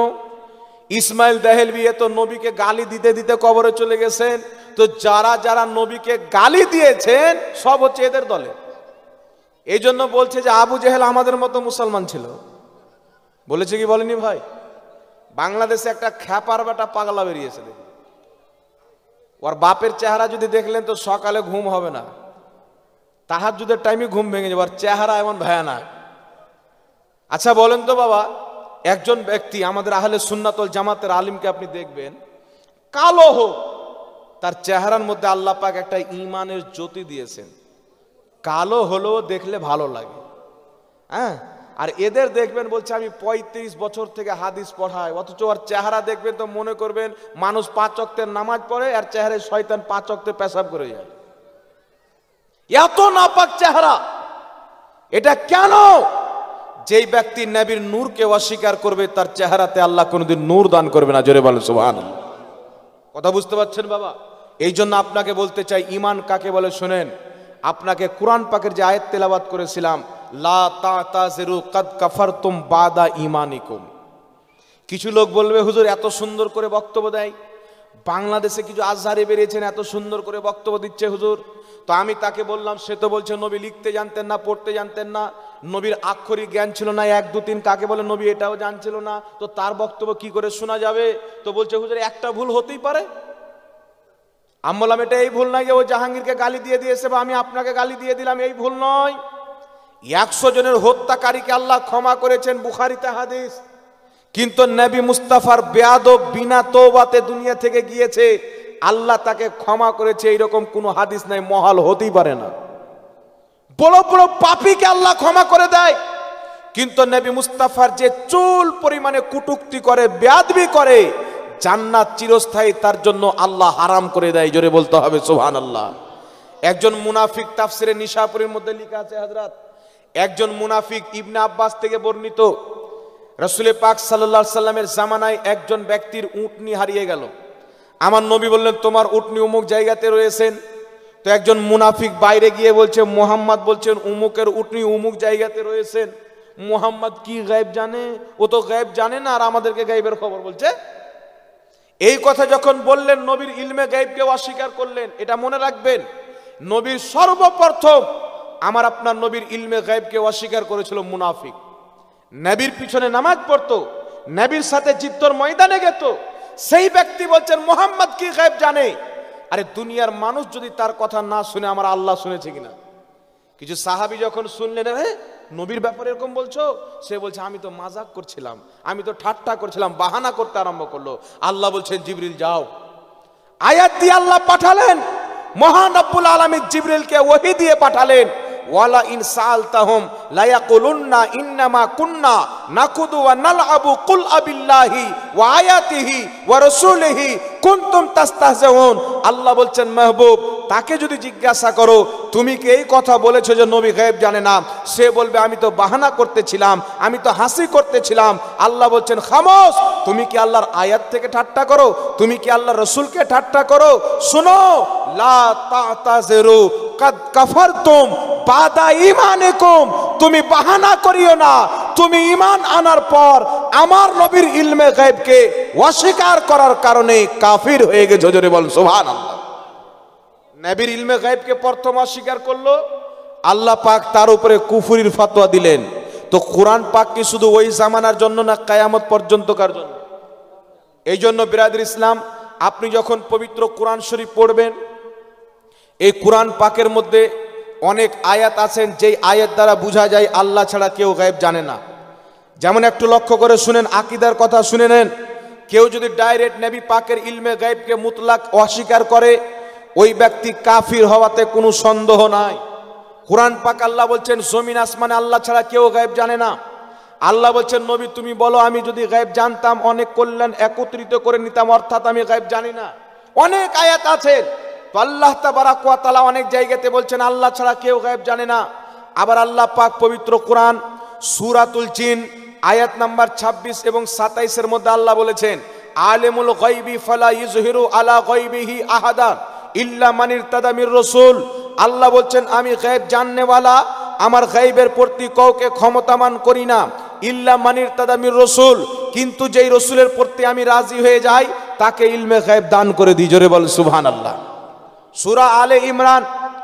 ইসমাইল দেহলভি তো নবীকে গালি দিতে দিতে কবরে চলে গেছেন। তো যারা যারা নবীকে গালি দিয়েছেন সব হচ্ছে এদের দলে। এই জন্য বলছে যে আবু জেহেল আমাদের মতো মুসলমান ছিল। বলেছে কি বলেনি ভাই? বাংলাদেশে একটা খ্যাপার বেটা পাগলা বেরিয়েছে, দেখুন ওর বাপের চেহারা যদি দেখলেন তো সকালে ঘুম হবে না, তাহাজ্জুদের টাইমে ঘুম ভেঙে যাবে, ওর চেহারা এমন ভয়ানক। আচ্ছা বলেন তো বাবা, একজন ব্যক্তি আমাদের আহলে সুন্নাত ওয়াল জামাতের আলিমকে আপনি দেখবেন, কালো হোক, তার চেহারার মধ্যে আল্লাহ পাক একটা ঈমানের জ্যোতি দিয়েছেন, কালো হলেও দেখলে ভালো লাগে। হ্যাঁ, আর এদের দেখবেন বলছে আমি 35 বছর থেকে হাদিস পড়াই, অথচ ওর চেহারা দেখবেন তো মনে করবেন মানুষ 5 ওয়াক্তের নামাজ পড়ে আর চেহারায় শয়তান 5 ওয়াক্তে পেশাব করে যায়। এত নাপাক চেহারা। এটা কেন? যেই ব্যক্তি নবীর নূরকে অস্বীকার করবে তার চেহারাতে আল্লাহ কোনোদিন নূর দান করবে না। জোরে বলেন সুবহানাল্লাহ। কথা বুঝতে পারছেন বাবা? এই জন্য আপনাকে বলতে চাই, ঈমান কাকে বলে শুনেন। আপনাকে কোরআন পাকের যে আয়াত তেলাওয়াত করেছিলাম, লা তা'তাযিরু কাদ কাফারতুম বাদা ঈমানিকুম। কিছু লোক বলবে হুজুর এত সুন্দর করে বক্তব্য দেয়, বাংলাদেশে কিছু আজহারে বেরিয়েছেন এত সুন্দর করে বক্তব্য দিচ্ছে হুজুর। তো আমি তাকে বললাম, সে তো বলছে নবী লিখতে জানতেন না, পড়তে জানতেন না, নবীর আক্ষরিক জ্ঞান ছিল না, 1 2 3 কাকে বলে নবী এটাও জানছিল না, তো তার বক্তব্য কি করে শোনা যাবে? তো বলছে হুজুর একটা ভুল হতেই পারে। আমি বললাম এটা এই ভুল নয় যে ও জাহাঙ্গীরকে গালি দিয়ে দিয়েছে বা আমি আপনাকে গালি দিয়ে দিলাম, এই ভুল নয়। 100 জনের হত্যাকারীকে আল্লাহ ক্ষমা করেছেন, বুখারীতে হাদিস। কিন্তু নবী মুস্তাফার বেয়াদব বিনা তওবাতে দুনিয়া থেকে গিয়েছে, আল্লাহ তাকে ক্ষমা করেছে, এইরকম কোনো হাদিস নাই, মহাল হতেই পারে না। বড় বড় পাপীকে আল্লাহ ক্ষমা করে দেয়, কিন্তু নবী মুস্তাফার যে চুল পরিমাণে কটূক্তি করে, বেয়াদবি করে, জান্নাত চিরস্থায়ী তার জন্য আল্লাহ হারাম করে দেয়। জোরে বলতে হবে সুবহানাল্লাহ। একজন মুনাফিক, তাফসিরে নিশাপুরীর মধ্যে লেখা আছে হযরত, একজন মুনাফিক ইবনে আব্বাস থেকে বর্ণিত, রাসূল পাক সাল্লাল্লাহু আলাইহি সাল্লামের জামানায় একজন ব্যক্তির উটনি হারিয়ে গেল। আমার নবী বললেন তোমার উটনি অমুক জায়গাতে রয়েছেন। তো একজন মুনাফিক বাইরে গিয়ে বলছে, মুহাম্মদ বলছেন উমুকের উটনি অমুক জায়গাতে রয়েছেন। মুহাম্মদ কি গায়েব জানে? ও তো গায়েব জানে না, আর আমাদেরকে গায়েবের খবর বলছে। এই কথা যখন বললেন, নবীর ইলমে গায়েবকে অস্বীকার করলেন। এটা মনে রাখবেন, নবীর সর্বপ্রথম আমার আপনার নবীর ইলমে গায়েবকে অস্বীকার করেছিল মুনাফিক। নবীর পিছনে নামাজ পড়তো, নবীর সাথে যুদ্ধের ময়দানে যেত, সেই ব্যক্তি বলছেন মুহাম্মদ কি গায়েব জানে? আরে দুনিয়ার মানুষ যদি তার কথা না শুনে, আমার আল্লাহ শুনেছে কিনা? কিছু সাহাবী যখন শুনলেন নবীর ব্যাপারে এরকম বলছো, সে বলছে আমি তো মাজাক করছিলাম, আমি তো ঠাট্টা করছিলাম, বাহানা করতে আরম্ভ করলো। আল্লাহ বলছেন জিবরিল যাও। আয়াত দিয়ে আল্লাহ পাঠালেন, মহান রব্বুল আলামিন জিবরিলকে ওহী দিয়ে পাঠালেন। ওয়ালা ইন সাআলতাহুম লা ইয়াকুলুন্না ইন্নামা কুন্না নাকুদু ওয়া নালআবু কুল আবিল্লাহি ওয়া আয়াতিহি ওয়া রাসূলিহি কুনতুম তাস্তাহজিউন। আল্লাহ বলছেন মাহবুব, তাকে যদি জিজ্ঞাসা করো তুমি কি এই কথা বলেছো যে নবী গায়েব জানে না, সে বলবে আমি তো বাহানা করতেছিলাম, আমি তো হাসি করতেছিলাম। আল্লাহ বলছেন খামোশ, তুমি কি আল্লাহর আয়াত থেকে ঠাট্টা করো? তুমি কি আল্লাহর রাসূলকে ঠাট্টা করো? শুনো, লা তা'তাযিরু কাদ কাফারতুম বাদা ঈমানিকুম। তুমি বাহানা করিও না, তুমি ঈমান আনার পর আমার নবীর ইলমে গায়েবকে অস্বীকার করার কারণে কাফির হয়ে গেছো। জোরে বল সুবহানাল্লাহ। নবীর ইলমে গায়েবকে প্রথম অস্বীকার করলো, আল্লাহ পাক তার উপরে কুফরির ফতোয়া দিলেন। তো কোরআন পাক কি শুধু ওই জামানার জন্য না কিয়ামত পর্যন্তকার জন্য? এই জন্য বিরাদর ইসলাম, আপনি যখন পবিত্র কোরআন শরীফ পড়বেন, এই কোরআন পাকের মধ্যে অনেক আয়াত আছেন যেই আয়াত দ্বারা বোঝা যায় আল্লাহ ছাড়া কেউ গায়েব জানে না। যেমন একটু লক্ষ্য করে শুনেন, আকীদার কথা শুনে নেন। কেউ যদি ডাইরেক্ট নবী পাকের ইলমে গায়েবকে মুতলাক অস্বীকার করে, ওই ব্যক্তি কাফির হওয়াতে কোনো সন্দেহ নাই। কোরআন পাক আল্লাহ বলছেন জমিন আসমানে আল্লাহ ছাড়া কেউ গায়েব জানে না। আল্লাহ বলছেন নবী তুমি বলো আমি যদি গায়েব জানতাম অনেক কল্যাণ একত্রিত করে নিতাম, অর্থাৎ আমি গায়েব জানি না। অনেক আয়াত আছে। তো আল্লাহ তাবারাক ওয়া তাআলা অনেক জায়গাতে বলছেন আল্লাহ ছাড়া কেউ গায়েব জানে না। আবার আল্লাহ পাক পবিত্র কোরআন সূরাতুল জিন আয়াত নাম্বার 26 এবং 27 এর মধ্যে আল্লাহ বলেছেন আলিমুল গায়বি ফালা ইযহিরু আলা গায়বিহি আহাদা ইল্লা মান ইরতাদা মির রাসূল। আল্লাহ বলছেন আমি গায়েব জাননেওয়ালা, আমার গায়েবের প্রতি কাউকে ক্ষমতামান করি না, ইল্লা মান ইরতাদা মির রাসূল, কিন্তু যেই রাসূলের প্রতি আমি রাজি হয়ে যাই তাকে ইলমে গায়েব দান করে দিই। জোরে বল সুবহানাল্লাহ। সূরা আলে ইমরান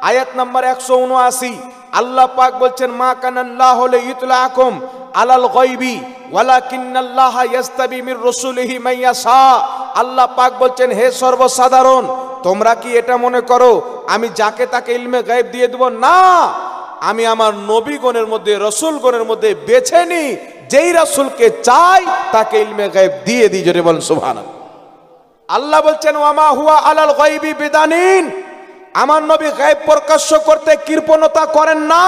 আয়াত নাম্বার 179 আল্লাহ পাক বলছেন মা কানাল্লাহু লিইতলাকুম আলাল গায়বি ওয়ালাকিন্নাল্লাহা ইয়াস্তাবি মির রাসূলিহি মাইয়াশা। আল্লাহ পাক বলছেন হে সর্বসাধারণ, তোমরা কি এটা মনে করো আমি যাকে তাকে ইলমে গায়েব দিয়ে দেব? না, আমি আমার নবীগণের মধ্যে রাসূলগণের মধ্যে বেছে নিই, যেই রাসূলকে চাই তাকে ইলমে গায়েব দিয়ে দিই। জোরে বল সুবহানাল্লাহ। আল্লাহ বলছেন ওয়ামা হুয়া আলাল গায়বি বিদানিন, আমার নবী গায়েব প্রকাশ্য করতে কৃপণতা করেন না।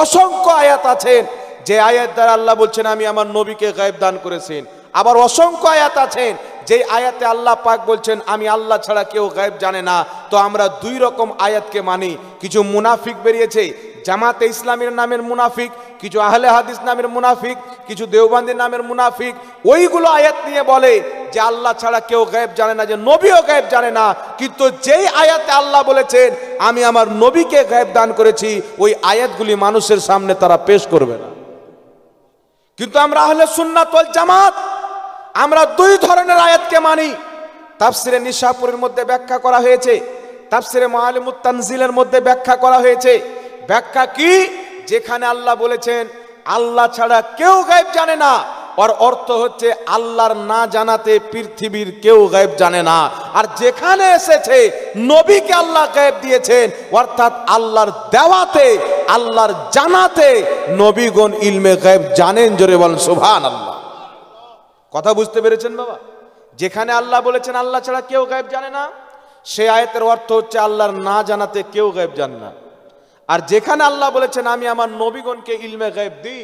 অসংখ্য আয়াত আছেন যে আয়াত দ্বারা আল্লাহ বলছেন আমি আমার নবীকে গায়েব দান করেছেন। আবার অসংখ্য আয়াত আছেন যেই আয়াতে আল্লাহ পাক বলছেন আমি আল্লাহ ছাড়া কেউ গায়েব জানে না, তো আমরা দুই রকম আয়াতকে মানি। কিছু মুনাফিক বেরিয়েছে, জামাতে ইসলামের নামের মুনাফিক, কিছু আহলে হাদিস নামের মুনাফিক, কিছু দেওবন্দি নামের মুনাফিক, ওইগুলো আয়াত নিয়ে বলে যে আল্লাহ ছাড়া কেউ গায়েব জানে না, যে নবীও গায়েব জানে না। কিন্তু যেই আয়াতে আল্লাহ বলেছেন আমি আমার নবীকে গায়েব দান করেছি, ওই আয়াতগুলি মানুষের সামনে তারা পেশ করবে না। কিন্তু আমরা আহলে সুন্নাত ওয়াল জামাত, আমরা দুই ধরনের আয়াতকে মানি। তাফসিরে নিশাপুরের মধ্যে ব্যাখ্যা করা হয়েছে, তাফসিরে মাআলিমুত তানজিলের মধ্যে ব্যাখ্যা করা হয়েছে। ব্যাখ্যা কি? যেখানে আল্লাহ বলেছেন আল্লাহ ছাড়া কেউ গায়েব জানে না, ওর অর্থ হচ্ছে আল্লাহর না জানাতে পৃথিবীর কেউ গায়েব জানে না। আর যেখানে এসেছে নবীকে আল্লাহ গায়েব দিয়েছেন, অর্থাৎ আল্লাহর দেওয়াতে, আল্লাহর জানাতে নবীগণ ইলমে গায়েব জানেন। জোরে বলেন সুবহানাল্লাহ। কথা বুঝতে পেরেছেন বাবা? যেখানে আল্লাহ বলেছেন আল্লাহ ছাড়া কেউ গায়েব জানে না, সে আয়াতের অর্থ হচ্ছে আল্লাহর না জানাতে কেউ গায়েব জানে না। আর যেখানে আল্লাহ বলেছেন আমি আমার নবীগণকে ইলমে গায়েব দিই,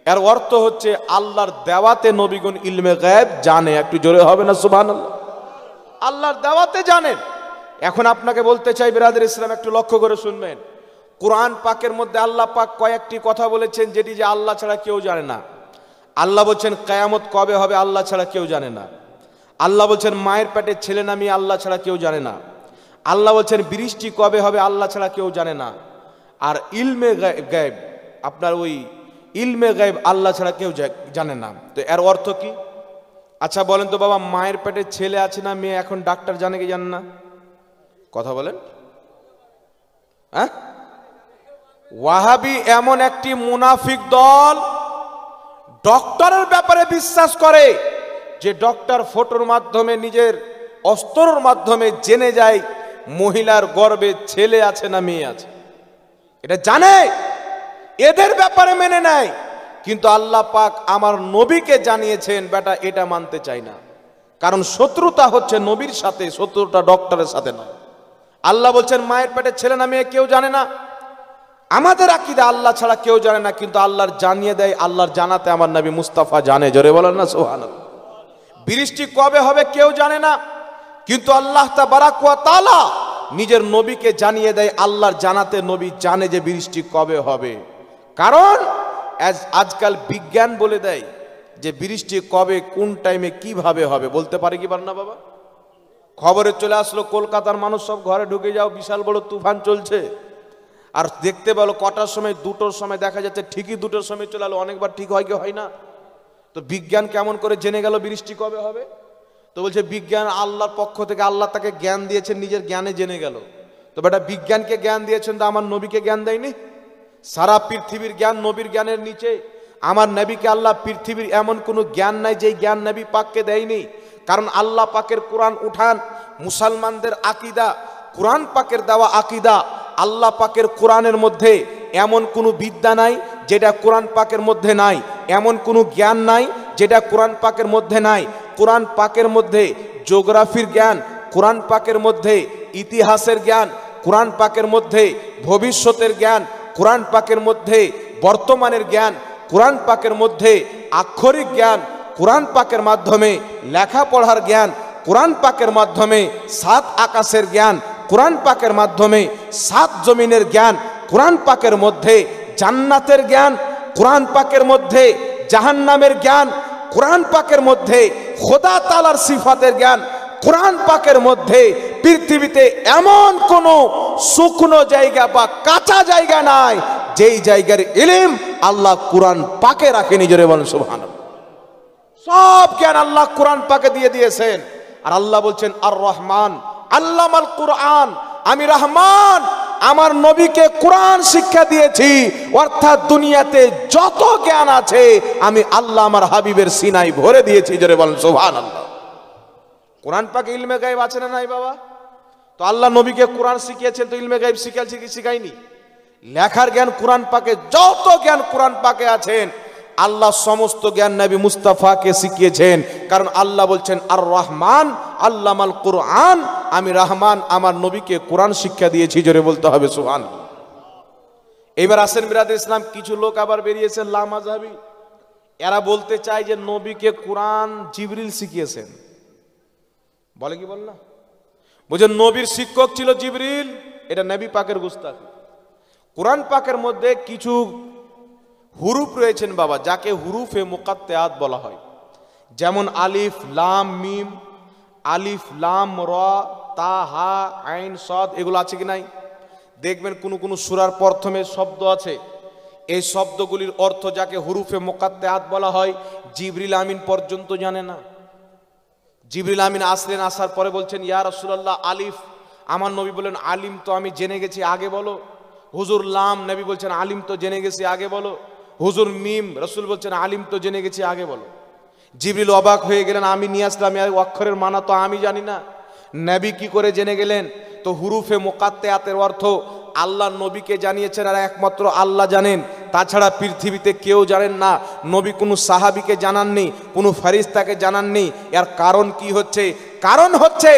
এর অর্থ হচ্ছে আল্লাহর দেওয়াতে নবীগণ ইলমে গায়েব জানে। একটু জোরে হবে না সুবহানাল্লাহ? আল্লাহর দেওয়াতে জানেন। এখন আপনাকে বলতে চাই বিরাদর ইসলাম, একটু লক্ষ্য করে শুনবেন। কোরআন পাকের মধ্যে আল্লাহ পাক কয়েকটি কথা বলেছেন যেটি যে আল্লাহ ছাড়া কেউ জানে না। আল্লাহ বলছেন কিয়ামত কবে হবে আল্লাহ ছাড়া কেউ জানে না। আল্লাহ বলছেন মায়ের পেটে ছেলে নামি আল্লাহ ছাড়া কেউ জানে না। আল্লাহ বলছেন বৃষ্টি কবে হবে আল্লাহ ছাড়া কেউ জানে না। আর ইলমে গায়েব, আপনার ওই ইলমে গায়েব আল্লাহ ছাড়া কেউ জানে না। তো এর অর্থ কি? আচ্ছা বলেন তো বাবা, মায়ের পেটে ছেলে আছে না মেয়ে, এখন ডাক্তার জানে কি জানে না? কথা বলেন। হ্যাঁ, ওয়াহাবি এমন একটি মুনাফিক দল ডক্টরের ব্যাপারে বিশ্বাস করে যে ডক্টর ফটোর মাধ্যমে, নিজের অস্ত্রের মাধ্যমে জেনে যায় মহিলার গর্ভে ছেলে আছে না মেয়ে আছে। এটা জানে, এদের ব্যাপারে মেনে নেয়। কিন্তু আল্লাহ পাক আমার নবীকে জানিয়েছেন বেটা এটা মানতে চাই না, কারণ শত্রুতা হচ্ছে নবীর সাথে, শত্রুতা ডক্টরের সাথে নয়। আল্লাহ বলছেন মায়ের পেটে ছেলে না মেয়ে কেউ জানে না। আমাদের আকীদা আল্লাহ ছাড়া কেউ জানে না, কিন্তু আল্লাহর জানিয়ে দেয়, আল্লাহর জানাতে আমার নবী মুস্তাফা জানে। জোরে বলেন না সুবহানাল্লাহ। বৃষ্টি কবে হবে কেউ জানে না, কিন্তু আল্লাহ তাবারাক ওয়া তাআলা নিজের নবীকে জানিয়ে দেয়, আল্লাহর জানাতে নবী জানে যে বৃষ্টি কবে হবে। কারণ আজকাল বিজ্ঞান বলে দেয় যে বৃষ্টি কবে, কোন টাইমে, কিভাবে হবে, বলতে পারে কি পারে না বাবা? খবরে চলে আসলো কলকাতার মানুষ সব ঘরে ঢুকে যাও, বিশাল বড় তুফান চলছে। আর দেখতে পেলো কটার সময়, দুটোর সময়, দেখা যাচ্ছে ঠিকই দুটোর সময় চলে এলো। অনেকবার ঠিক হয় কি হয় না? তো বিজ্ঞান কেমন করে জেনে গেল বৃষ্টি কবে হবে? তো বলছে বিজ্ঞান আল্লাহর পক্ষ থেকে, আল্লাহ তাকে জ্ঞান দিয়েছেন, নিজের জ্ঞানে জেনে গেল। তো বেটা বিজ্ঞানকে জ্ঞান দিয়েছেন, তো আমার নবীকে জ্ঞান দেয়নি? সারা পৃথিবীর জ্ঞান নবীর জ্ঞানের নিচে। আমার নবীকে আল্লাহ পৃথিবীর এমন কোনো জ্ঞান নাই যেই জ্ঞান নবী পাককে দেয়নি। কারণ আল্লাহ পাকের কোরআন উঠান, মুসলমানদের আকীদা, কোরআন পাকের দেওয়া আকীদা। আল্লাহ পাকের কোরআনের মধ্যে এমন কোনো বিদ্যা নাই যেটা কোরআন পাকের মধ্যে নাই, এমন কোনো জ্ঞান নাই যেটা কোরআন পাকের মধ্যে নাই। কোরআন পাকের মধ্যে জিওগ্রাফির জ্ঞান, কোরআন পাকের মধ্যে ইতিহাসের জ্ঞান, কোরআন পাকের মধ্যে ভবিষ্যতের জ্ঞান, কোরআন পাকের মধ্যে বর্তমানের জ্ঞান, কোরআন পাকের মধ্যে আক্ষরিক জ্ঞান, কোরআন পাকের মাধ্যমে লেখাপড়ার জ্ঞান, কোরআন পাকের মাধ্যমে সাত আকাশের জ্ঞান, কোরআন পাকের মাধ্যমে সাত জমিনের জ্ঞান, কোরআন পাকের মধ্যে জান্নাতের জ্ঞান, কোরআন পাকের মধ্যে জাহান্নামের জ্ঞান, কোরআন পাকের মধ্যে খোদা তাআলার সিফাতের জ্ঞান। কোরআন পাকের মধ্যে পৃথিবীতে এমন কোন শুকনো জায়গা বা কাঁচা জায়গা নাই যেই জায়গার ইলম আল্লাহ কোরআন পাকে রাখেনি। জোরে বলেন সুবহানাল্লাহ। সব জ্ঞান আল্লাহ কোরআন পাকে দিয়ে দিয়েছেন। আর আল্লাহ বলছেন আর রহমান আল্লামাল কুরআন, আমি রহমান আমার নবীকে কোরআন শিক্ষা দিয়েছি। অর্থাৎ দুনিয়াতে যত জ্ঞান আছে আমি আল্লাহ আমার হাবিবের সিনায় ভরে দিয়েছি। জোরে বলেন সুবহানাল্লাহ। কোরআন পাকে ইলমে গায়েব আছে না নাই বাবা? তো আল্লাহ নবীকে কোরআন শিখিয়েছেন, তো ইলমে গায়েব শিখাইছে কি শিখাইনি? লেখার জ্ঞান কোরআন পাকে, যত জ্ঞান কোরআন পাকে আছেন আল্লাহ সমস্ত জ্ঞান নবী মুস্তাফাকে শিখিয়েছেন। কারণ আল্লাহ বলছেন আর রহমান আল্লামাল কুরআন, আমি রহমান আমার নবীকে কোরআন শিক্ষা দিয়েছি। জোরে বলতে হবে সুবহানাল্লাহ। এবার আসেন বিরাদর ইসলাম, কিছু লোক আবার বেরিয়েছেন লামাযহাবী, এরা বলতে চায় যে নবীকে কোরআন জিবরিল শিখিয়েছেন। বলে কি বল না? বুঝে নবীর শিক্ষক ছিল জিবরিল, এটা নবী পাকের গুস্তাখি। কোরআন পাকের মধ্যে কিছু হুরুফ রয়েছেন বাবা, যাকে হুরুফে মুকাত্তাআত বলা হয়। যেমন আলিফ লাম মিম, আলিফ লাম র, তা হা আইন সদ, এগুলো আছে কি নাই? দেখবেন কোন কোন সূরার প্রথমে শব্দ আছে, এই শব্দগুলির অর্থ যাকে হুরুফে মুকাত্তাআত বলা হয়, জিবরিল আমিন পর্যন্ত জানে না। জিবরিল আমিন আসলেন, আসার পরে বলছেন ইয়া রাসূলুল্লাহ আলিফ, আমার নবী বলেন আলিম তো আমি জেনে গেছি, আগে বলো। হুজুর লাম, নবী বলছেন আলিম তো জেনে গেছি, আগে বলো। হুজুর মিম, রাসূল বলছেন আলিম তো জেনে গেছি, আগে বলো। জিবরিল অবাক হয়ে গেলেন, আমি নিয়ে আসলাম অক্ষরের মানা তো আমি জানি না, নবী কি করে জেনে গেলেন? তো হুরুফে মুকাত্তাআতের অর্থ আল্লাহ নবীকে জানিয়েছেন, আর একমাত্র আল্লাহ জানেন, তাছাড়া পৃথিবীতে কেউ জানেন না। নবী কোনো সাহাবীকে জানাননি, কোনো ফেরেশতাকে জানাননি। এর কারণ কি হচ্ছে? কারণ হচ্ছে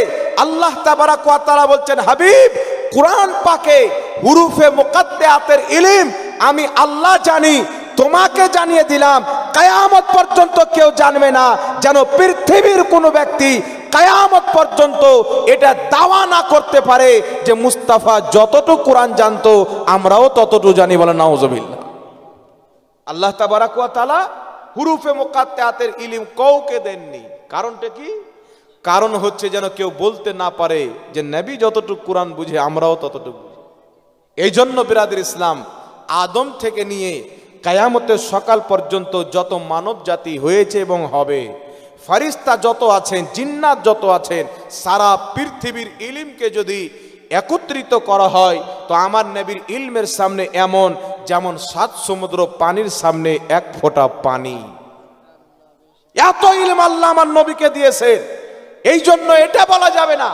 আল্লাহ তাবারাক ওয়া তাআলা বলছেন, হাবিব কুরআন পাকে হুরুফে মুকাত্তাআতের ইলম আমি আল্লাহ জানি, তোমাকে জানিয়ে দিলাম, কিয়ামত পর্যন্ত কেউ জানবে না, যেন পৃথিবীর কোনো ব্যক্তি কিয়ামত পর্যন্ত এটা দাওয়া না করতে পারে যে মুস্তাফা যতটুকু কোরআন জানতো আমরাও ততটুকু জানি। বলে নাউজুবিল্লাহ। আল্লাহ তাবারাক ওয়া তাআলা হুরুফে মুকাত্তাআতের ইলম কাউকে দেননি। কারণটা কি? কারণ হচ্ছে যেন কেউ বলতে না পারে যে নবী যতটুকু কোরআন বুঝে আমরাও ততটুকু বুঝি। এই জন্য বিরাদর ইসলাম, আদম থেকে নিয়ে কিয়ামতের সকাল পর্যন্ত যত মানব জাতি হয়েছে এবং হবে, ফেরেশতা যত আছেন, জিন্নাত যত আছেন, সারা পৃথিবীর ইলমকে যদি একত্রিত করা হয় তো আমার নবীর ইলমের সামনে এমন যেমন 7 সমুদ্র পানির সামনে এক ফোঁটা পানি। এত ইলম আল্লাহ আমার নবীকে দিয়েছেন। এই জন্য এটা বলা যাবে না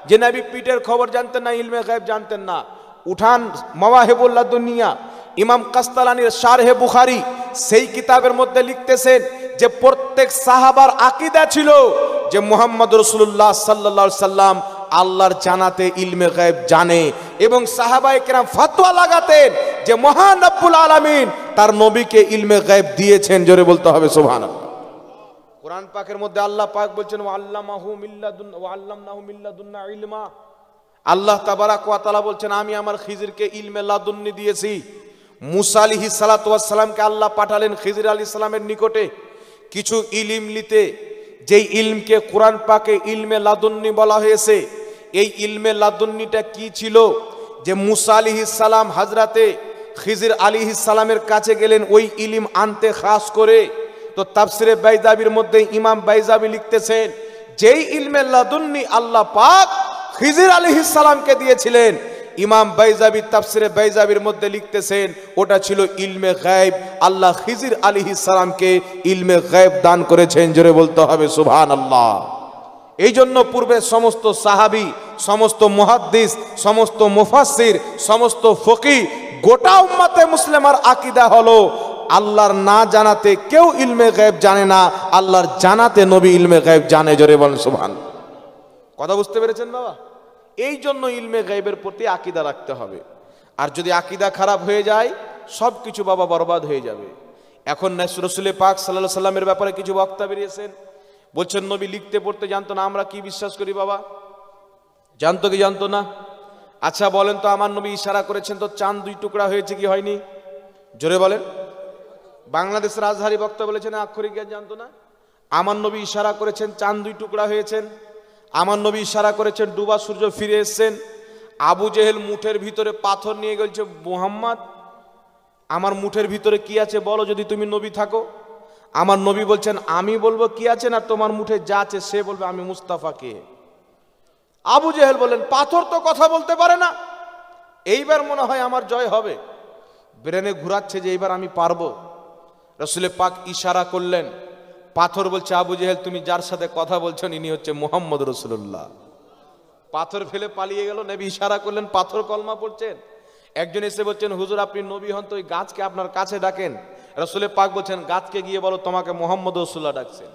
যে নবী পিঠের খবর জানতেন না, ইলমে গায়েব জানতেন না। উঠান মাওয়াহিবুল লাদুনিয়া, ইমাম কাস্তালানির শারহে বুখারী, সেই কিতাবের মধ্যে লিখতেছেন যে প্রত্যেক সাহাবার আকীদা ছিল যে মুহাম্মদ রাসূলুল্লাহ সাল্লাল্লাহু আলাইহি সাল্লাম আল্লাহর জানাতে ইলমে গায়েব জানে, এবং সাহাবায়ে কেরাম ফতোয়া লাগাতেন যে মহান রব্বুল আলামিন তার নবীকে ইলমে গায়েব দিয়েছেন। জোরে বলতে হবে সুবহানাল্লাহ। কোরআন পাকের মধ্যে আল্লাহ পাক বলছেন ওয়াল্লামাহু মিল্লাদুন্না ওয়াল্লামনাহু মিল্লাদুন্না ইলমা। আল্লাহ তাবারাক ওয়া তাআলা বলছেন আমি আমার খিজিরকে ইলমে লাদুন্নি দিয়েছি। মুসা আলাইহিস সালাতু ওয়াস সালামকে আল্লাহ পাঠালেন খিজির আলাইহিস সালামের নিকটে কিছু ইলম নিতে, যেই ইলমকে কোরআন পাকে ইলমে লাদুন্নি বলা হয়েছে। এই ইলমে লাদুন্নিটা কি ছিল? যে মুসা আলাইহিস সালাম হযরতে খিজির আলাইহিস সালামের কাছে গেলেন ওই ইলম আনতে খাস করে। তো তাফসিরে বাইজাবির মধ্যে ইমাম বাইজাবি লিখতেছেন যেই ইলমে লাদুন্নি আল্লাহ পাক খিজির আলাইহিস সালামকে দিয়েছিলেন, ইমাম বাইজাবি তাফসিরে বাইজাবির মধ্যে লিখতেছেন ওটা ছিল ইলমে গায়ব। আল্লাহ খিজির আলাইহিস সালামকে ইলমে গায়ব দান করেছেন। জোরে বলতে হবে সুবহানাল্লাহ। এই জন্য পূর্বে সমস্ত সাহাবী, সমস্ত মুহাদ্দিস, সমস্ত মুফাসসির, সমস্ত ফকিহ, গোটা উম্মতে মুসলিমার আকীদা হলো আল্লাহর না জানাতে কেউ ইলমে গায়ব জানে না, আল্লাহর জানাতে নবী ইলমে গায়ব জানে। জোরে বলেন সুবহানাল্লাহ। কথা বুঝতে পেরেছেন বাবা? এই জন্য ইলমে গায়বের প্রতি আকীদা রাখতে হবে। আর যদি আকীদা খারাপ হয়ে যায় সব কিছু বাবা বরবাদ হয়ে যাবে। এখন রাসূল পাক সাল্লাল্লাহু আলাইহি সাল্লামের ব্যাপারে কিছু বক্তা বেরিয়েছেন, বলছেন নবী লিখতে পড়তে জানতো না। আমরা কি বিশ্বাস করি বাবা? জানতো কি জানতো না? আচ্ছা বলেন তো, আমার নবী ইশারা করেছেন তো চাঁদ 2 টুকরা হয়েছে কি হয়নি? জোরে বলেন। বাংলাদেশের আজহারি বক্তা বলেছেন আক্ষরিক জ্ঞান জানতো না। আমার নবী ইশারা করেছেন চাঁদ 2 টুকরা হয়েছেন। আমার নবী ইশারা করেছেন ডুবা সূর্য ফিরে এসেছেন। আবু জেহেল মুঠের ভিতরে পাথর নিয়ে বলছে মুহাম্মদ আমার মুঠের ভিতরে কি আছে বলো যদি তুমি নবী থাকো। আমার নবী বলছেন আমি বলবো কি আছে, না তোমার মুঠে যা আছে সে বলবে আমি মুস্তাফা কে। আবু জেহেল বলেন পাথর তো কথা বলতে পারে না, এইবার মনে হয় আমার জয় হবে। ব্রেনে ঘুরাচ্ছে যে এইবার আমি পারবো। রাসূল পাক ইশারা করলেন, পাথর বলছে আবু জেহেল তুমি যার সাথে কথা বলছেন ইনি হচ্ছে মুহাম্মদ রাসূলুল্লাহ। পাথর ফেলে পালিয়ে গেল। নবী ইশারা করলেন, পাথর কলমা পড়ছেন। একজন এসে বলছেন হুজুর আপনি নবী হন তো ওই গাছকে আপনার কাছে ডাকেন। রাসূল পাক বলছেন গাছকে গিয়ে বলো তোমাকে মুহাম্মদ রাসূলুল্লাহ ডাকছেন।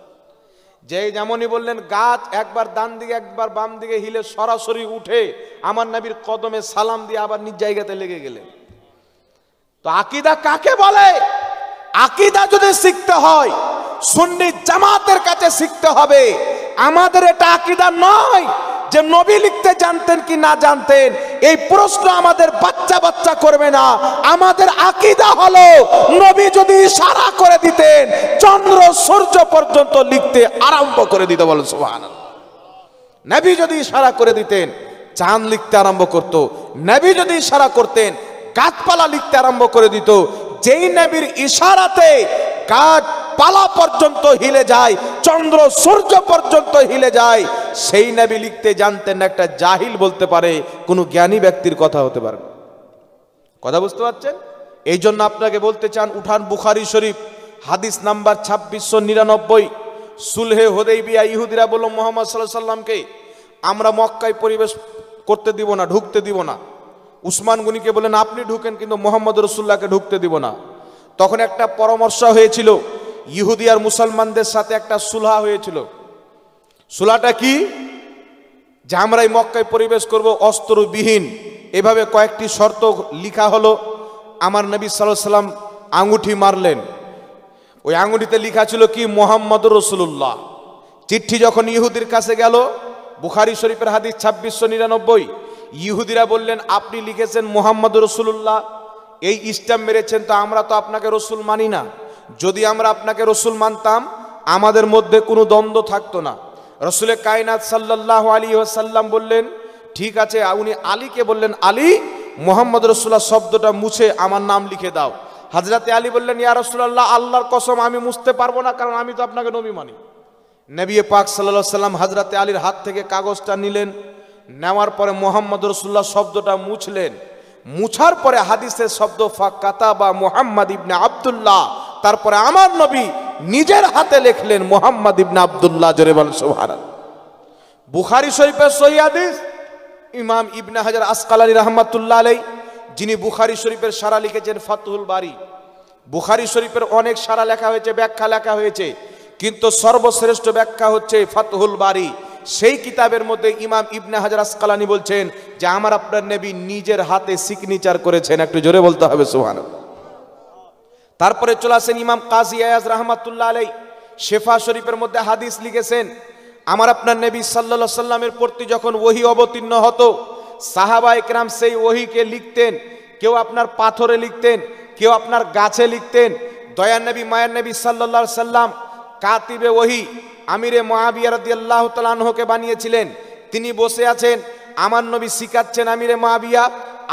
যেই যেমনই বললেন গাছ একবার ডান দিকে একবার বাম দিকে হিলে সরাসরি উঠে আমার নবীর কদমে সালাম দিয়ে আবার নিজ জায়গাতে লেগে গেলেন। তো আকীদা কাকে বলে? আকীদা যদি শিখতে হয় সুন্নি জামাতের কাছে শিখতে হবে। আমাদের এটা আকীদা নয় যে নবী লিখতে জানতেন কি না জানতেন, এই প্রশ্ন আমাদের বাচ্চা বাচ্চা করবে না। আমাদের আকীদা হলো নবী যদি ইশারা করে দিতেন চন্দ্র সূর্য পর্যন্ত লিখতে আরম্ভ করে দিত। বলেন সুবহানাল্লাহ। নবী যদি ইশারা করে দিতেন চাঁদ লিখতে আরম্ভ করত, নবী যদি ইশারা করতেন গাছপালা লিখতে আরম্ভ করে দিত। যেই নবীর ইশারাতে গাছপালা পর্যন্ত হিলে যায়, চন্দ্র সূর্য পর্যন্ত হিলে যায়, সেই নবী লিখতে জানতেন না। একটা জাহিল বলতে পারে, কোনো জ্ঞানী ব্যক্তির কথা হতে পারে। কথা বুঝতে পারছেন? এই জন্য আপনাকে বলতে চান, উঠান বুখারী শরীফ হাদিস নাম্বার 2699। সুলহে হুদাইবিয়া ইহুদিরা বলল মুহাম্মদ সাল্লাল্লাহু আলাইহি সাল্লামকে আমরা মক্কায় প্রবেশ করতে দিব না, ঢুকতে দিব না। উসমান গনিকে বলেন আপনি ঢুকেন, কিন্তু মোহাম্মদ রাসূলুল্লাহকে ঢুকতে দিব না। তখন একটা পরামর্শ হয়েছিল, ইহুদি আর মুসলমানদের সাথে একটা সুলহা হয়েছিল। সুলহাটা কি? যে আমরা এই মক্কায় প্রবেশ করব অস্ত্রবিহীন। এভাবে কয়েকটি শর্ত লেখা হলো। আমার নবী সাল্লাল্লাহু আলাইহি সাল্লাম আঙ্গুঠি মারলেন, ওই আঙ্গুঠিতে লেখা ছিল কি? মুহাম্মদুর রাসূলুল্লাহ। চিঠি যখন ইহুদির কাছে গেল, বুখারী শরীফের হাদিস 2699, ইহুদিরা বললেন আপনি লিখেছেন মুহাম্মদুর রাসূলুল্লাহ, এই স্ট্যাম্প মেরেছেন, তো আমরা তো আপনাকে রসুল মানি না। যদি আমরা আপনাকে রসুল মানতাম আমাদের মধ্যে কোনো দ্বন্দ্ব থাকতো না। রসুলের কায়নাত সাল্লাল্লাহু আলাইহি ওয়াসাল্লাম বললেন ঠিক আছে। উনি আলীকে বললেন আলী, মুহাম্মদ রাসূলুল্লাহ শব্দটা মুছে আমার নাম লিখে দাও। হযরতে আলী বললেন ইয়া রাসূলুল্লাহ, আল্লাহর কসম আমি মুছতে পারবো না, কারণ আমি তো আপনাকে নবী মানি। নবী পাক সাল্লাল্লাহু আলাইহি সাল্লাম হযরতে আলীর হাত থেকে কাগজটা নিলেন, নেওয়ার পরে মুহাম্মদ রাসূলুল্লাহ শব্দটা মুছলেন। মুছার পরে হাদিসের শব্দ ফাকাতাবা মুহাম্মদ ইবনে আব্দুল্লাহ, তারপরে আমার নবী নিজের হাতে লিখলেন মুহাম্মদ ইবনে আব্দুল্লাহ। জোরে বলেন সুবহানাল্লাহ। বুখারী শরীফের সহিহ হাদিস, ইমাম ইবনে হাজার আসকালানী রাহমাতুল্লাহ আলাইহি, যিনি বুখারী শরীফের সারা লিখেছেন ফাতহুল বারী। বুখারী শরীফের অনেক সারা লেখা হয়েছে, ব্যাখ্যা লেখা হয়েছে, কিন্তু সর্বশ্রেষ্ঠ ব্যাখ্যা হচ্ছে ফাতহুল বারী। সেই কিতাবের মধ্যে ইমাম ইবনে হাজার আসকালানী বলছেন যে আমার আপনার নবী নিজের হাতে সিগনেচার করেছেন। একটু জোরে বলতে হবে সুবহানাল্লাহ। তারপরে চলে আসেন ইমাম কাজী আয়াজ রাহমাতুল্লাহ আলাইহি, শেফা শরীফের মধ্যে হাদিস লিখেছেন আমার আপনার নবী সাল্লাল্লাহু আলাইহি সাল্লামের প্রতি যখন ওহী অবতীর্ণ হতো, সাহাবায়ে কেরাম সেই ওহীকে লিখতেন। কেউ আপনার পাথরে লিখতেন, কেউ আপনার গাছে লিখতেন। দয়ার নবী মায়ার নবী সাল্লাল্লাহু আলাইহি সাল্লাম কাতিবে ওহী আমিরে মুআবিয়া রাদিয়াল্লাহু তাআলা আনহুকে বানিয়েছিলেন। তিনি বসে আছেন, আমার নবী শিখাচ্ছেন আমিরে মুআবিয়া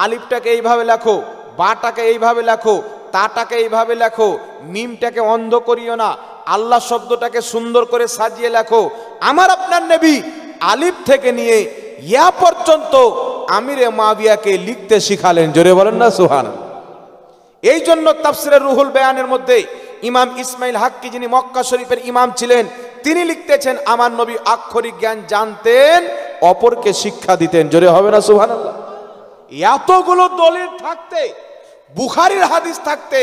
আলিফটাকে এইভাবে লেখো, বাটাকে এইভাবে লেখো, তাটাকে এইভাবে লেখো, মিমটাকে অন্ধ করিও না, আল্লাহ শব্দটাকে সুন্দর করে সাজিয়ে লেখো। আমার আপনার নবী আলিফ থেকে নিয়ে ইয়া পর্যন্ত আমিরে মুআবিয়াকে লিখতে শিখালেন। জোরে বলেন না সুবহানাল্লাহ। এই জন্য তাফসিরে রুহুল বয়ানের মধ্যে ইমাম ইসমাইল হাক্কি, যিনি মক্কা শরীফের ইমাম ছিলেন, তিনি লিখতেছেন আমার নবী আক্ষরিক জ্ঞান জানতেন, অপরকে শিক্ষা দিতেন। জোরে হবে না সুবহানাল্লাহ। এতগুলো দলিল থাকতে, বুখারীর হাদিস থাকতে,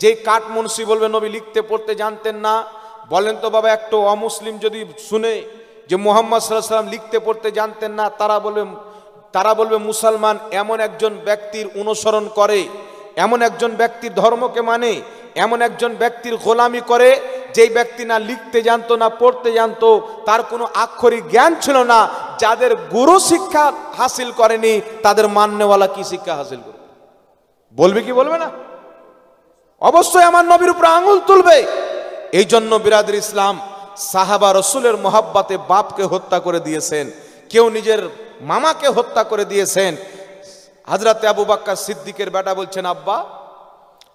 যে কাঠমুন্সি বলবে নবী লিখতে পড়তে জানতেন না, বলেন তো বাবা একটু অমুসলিম যদি শুনে যে মুহাম্মদ সাল্লাল্লাহু আলাইহি ওয়াসাল্লাম লিখতে পড়তে জানতেন না, তারা বলবে মুসলমান এমন একজন ব্যক্তির অনুসরণ করে, এমন একজন ব্যক্তির ধর্মকে মানে, এমন একজন ব্যক্তির গোলামি করে যেই ব্যক্তি না লিখতে জানতো না পড়তে জানতো, তার কোনো আক্ষরিক জ্ঞান ছিল না। যাদের গুরু শিক্ষা হাসিল করেনি তাদের মাননেওয়ালা কি শিক্ষা হাসিল করবে? বলবে কি বলবে না? অবশ্যই আমার নবীর উপর আঙুল তুলবে। এই জন্য বিরাদর ইসলাম, সাহাবা রসুলের মোহাব্বতে বাপকে হত্যা করে দিয়েছেন, কেউ নিজের মামাকে হত্যা করে দিয়েছেন। হযরতে আবু বকর সিদ্দিকের বেটা বলছেন আব্বা,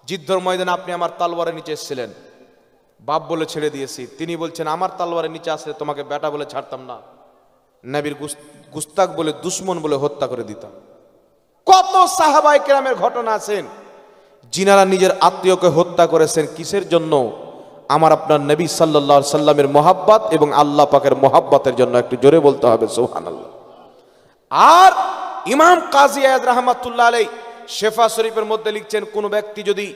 যুদ্ধের ময়দানে আপনি আমার তলোয়ারের নিচে এসেছিলেন, বাপ বলে ছেড়ে দিয়েছি। তিনি বলছেন আমার তলোয়ারের নিচে আসলে তোমাকে বেটা বলে ছাড়তাম না, নবীর গুস্তাক বলে দুশ্মন বলে হত্যা করে দিতাম। কত সাহাবায়ে কেরামের ঘটনা আছেন যিনারা নিজের আত্মীয়কে হত্যা করেছেন কিসের জন্য? আমার আপনার নবী সাল্লাল্লাহু আলাইহি সাল্লামের মোহাব্বত এবং আল্লাহ পাকের মোহাব্বতের জন্য। একটু জোরে বলতে হবে সুবহানাল্লাহ। আর ইমাম কাজী আয়াদ রাহমাতুল্লাহ আলাইহি শেফা শরীফের মধ্যে লিখছেন কোন ব্যক্তি যদি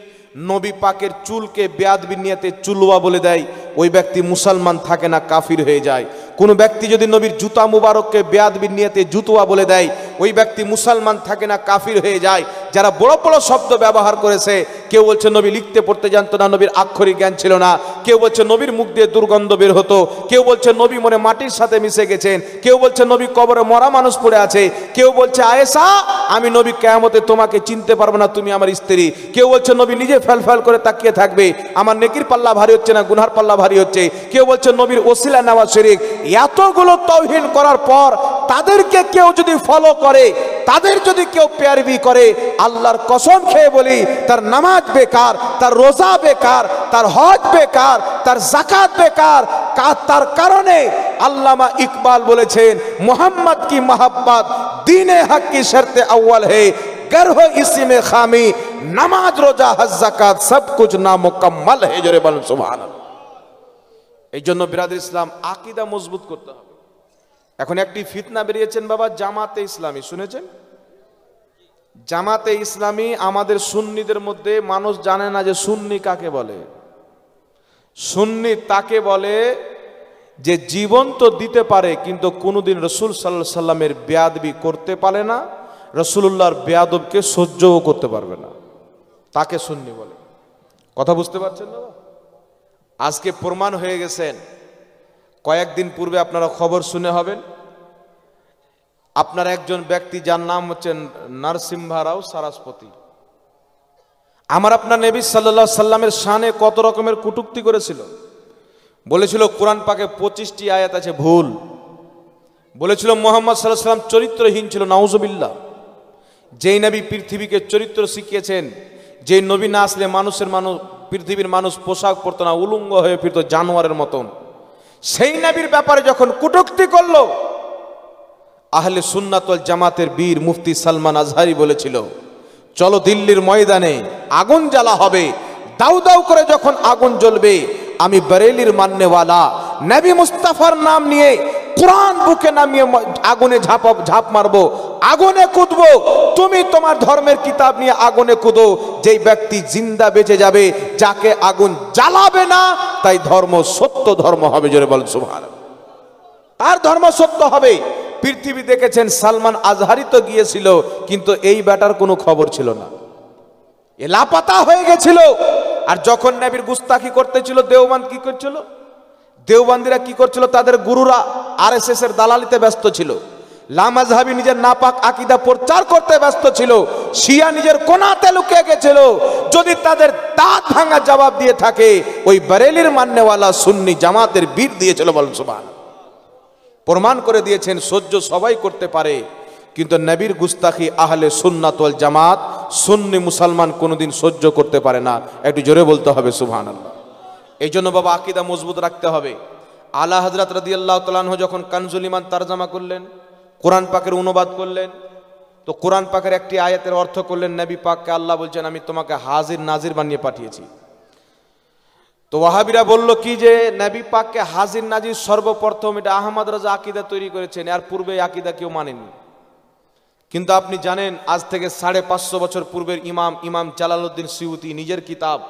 নবী পাকের চুলকে বেয়াদবি নিয়তে চুলওয়া বলে দেয়, ওই ব্যক্তি মুসলমান থাকে না, কাফির হয়ে যায়। কোন ব্যক্তি যদি নবীর জুতা মুবারককে বেয়াদবি নিয়তে জুতোয়া বলে দেয়, ওই ব্যক্তি মুসলমান থাকে না, কাফির হয়ে যায়। যারা বড় বড় শব্দ ব্যবহার করেছে, কেউ বলছে নবী লিখতে পড়তে জানতো না, নবীর আক্ষরিক জ্ঞান ছিল না, কেউ বলছে নবীর মুখ দিয়ে দুর্গন্ধ বের হতো, কেউ বলছে নবী মনে মাটির সাথে মিশে গেছেন, কেউ বলছে নবী কবরে মরা মানুষ পড়ে আছে, কেউ বলছে আয়েশা আমি নবী কিয়ামতে তোমাকে চিনতে পারবো না, তুমি আমার স্ত্রী, কেউ বলছে নবী নিজে ফেল ফেল করে তাকিয়ে থাকবে, আমার নেকির পাল্লা ভারী হচ্ছে না গুনহার পাল্লা ভারী হচ্ছে, কেউ বলছে নবীর ওসিলা নেওয়া শিরক। এতগুলো তাওহীদ করার পর তাদেরকে কেউ যদি ফলো করে, তাদের যদি কেউ পেয়ারবি করে, আল্লাহর কসম খেয়ে বলি তার নামাজ বেকার, তার রোজা বেকার, তার হজ বেকার, তার যাকাত বেকার। তার কারণে আল্লামা ইকবাল বলেছেন মোহাম্মদ কি মোহাব্বত দীনে হক কি শর্তে আউয়াল হে, गर हो इसी में खामी नमाज रोजा हज जाकात सब कुछ नामुकम्मल है। জোরে বলেন সুবহানাল্লাহ। এই জন্য বিরাদর ইসলাম আকীদা মজবুত করতে হবে। এখন একটি ফিতনা বেরিয়েছেন বাবা, জামাতে ইসলামী, শুনেছেন? জামাতে ইসলামী আমাদের সুন্নিদের মধ্যে মানুষ জানে না যে সুন্নি কাকে বলে। সুন্নি তাকে বলে যে জীবন তো দিতে পারে কিন্তু কোনোদিন রাসূল সাল্লাল্লাহু আলাইহি সাল্লামের বেয়াদবি করতে পারে না, রাসূলুল্লাহর বেয়াদবকে সহ্যও করতে পারবে না, তাকে সুন্নি বলে। কথা বুঝতে পারছেন না? আজকে প্রমাণ হয়ে গেছেন। কয়েকদিন পূর্বে আপনারা খবর শুনে হবেন, আপনার একজন ব্যক্তি যার নাম হচ্ছেন নরসিংহা রাও সারস্বতী, আমার আপনার নবী সাল্লাল্লাহু আলাইহি সাল্লামের শানে কত রকমের কটূক্তি করেছিল। বলেছিল কোরআন পাকে 25টি আয়াত আছে ভুল, বলেছিল মুহাম্মদ সাল্লাল্লাহু আলাইহি সাল্লাম চরিত্রহীন ছিল, নাউজুবিল্লাহ। যেই নবী পৃথিবীকে চরিত্র শিখিয়েছেন, যেই নবী না আসলে পৃথিবীর মানুষ পোশাক পরতো না, উলঙ্গ হয়ে ফিরত জানোয়ারের মতন, সেই নবীর ব্যাপারে যখন কটূক্তি করলো, আহলে সুন্নাত ওয়াল জামাতের বীর মুফতি সালমান আজহারি বলেছিল চলো দিল্লির ময়দানে আগুন জ্বালা হবে, দাউ দাউ করে যখন আগুন জ্বলবে আমি বরেলির মাননেওয়ালা নবী মুস্তাফার নাম নিয়ে কোরআন বুকে নামিয়ে আগুনে ঝাঁপ মারবো, আগুনে কুদবো, তুমি তোমার ধর্মের কিতাব নিয়ে আগুনে কুদো। যেই ব্যক্তি জিন্দা বেঁচে যাবে, যাকে আগুন জ্বালাবে না, তাই ধর্ম সত্য ধর্ম হবে। জোরে বলেন সুবহানাল্লাহ। তার ধর্ম সত্য হবে। পৃথিবী দেখেছেন সালমান আজহারি তো গিয়েছিল, কিন্তু এই ব্যাটার কোনো খবর ছিল না, এ লাপাতা হয়ে গেছিল। আর যখন নবীর গুস্তাখি করতেছিল, দেওবন্দ কি করছিল? দেওবন্দিরা কি করছিল? তাদের গুরুরা আরএসএস এর দালালিতে ব্যস্ত ছিল, লামাজহাবি নিজের নাপাক আকীদা প্রচার করতে ব্যস্ত ছিল, শিয়া নিজের কোনাতে লুকিয়ে গেছিল। যদি তাদের দাঁত ভাঙা জবাব দিয়ে থাকে, ওই বরেলির মাননেওয়ালা সুন্নি জামাতের বীর দিয়েছিল। বলেন সুবহানাল্লাহ। প্রমাণ করে দিয়েছেন সহ্য সবাই করতে পারে, কিন্তু নবীর গুস্তাখি আহলে সুন্নাত ওয়াল জামাত সুন্নি মুসলমান কোনোদিন সহ্য করতে পারে না। একটু জোরে বলতে হবে সুবহানাল্লাহ। এই জন্য বাবা আকীদা মজবুত রাখতে হবে। আলা হযরত রাদিয়াল্লাহু তাআলা আনহু যখন কানজুল ঈমান তরজমা করলেন, কোরআন পাকের অনুবাদ করলেন, তো কোরআন পাকের একটি আয়াতের অর্থ করলেন, নবী পাককে আল্লাহ বলছেন আমি তোমাকে হাজির নাজির বানিয়ে পাঠিয়েছি। তো ওয়াহাবিরা বলল কি যে নবী পাককে হাজির নাজির সর্বপ্রথম এটা আহমদ রাজা আকীদা তৈরি করেছেন, এর পূর্বে আকীদা কেউ মানেনি। কিন্তু আপনি জানেন আজ থেকে 550 বছর পূর্বের ইমাম জালালউদ্দিন সিউতি নিজের কিতাব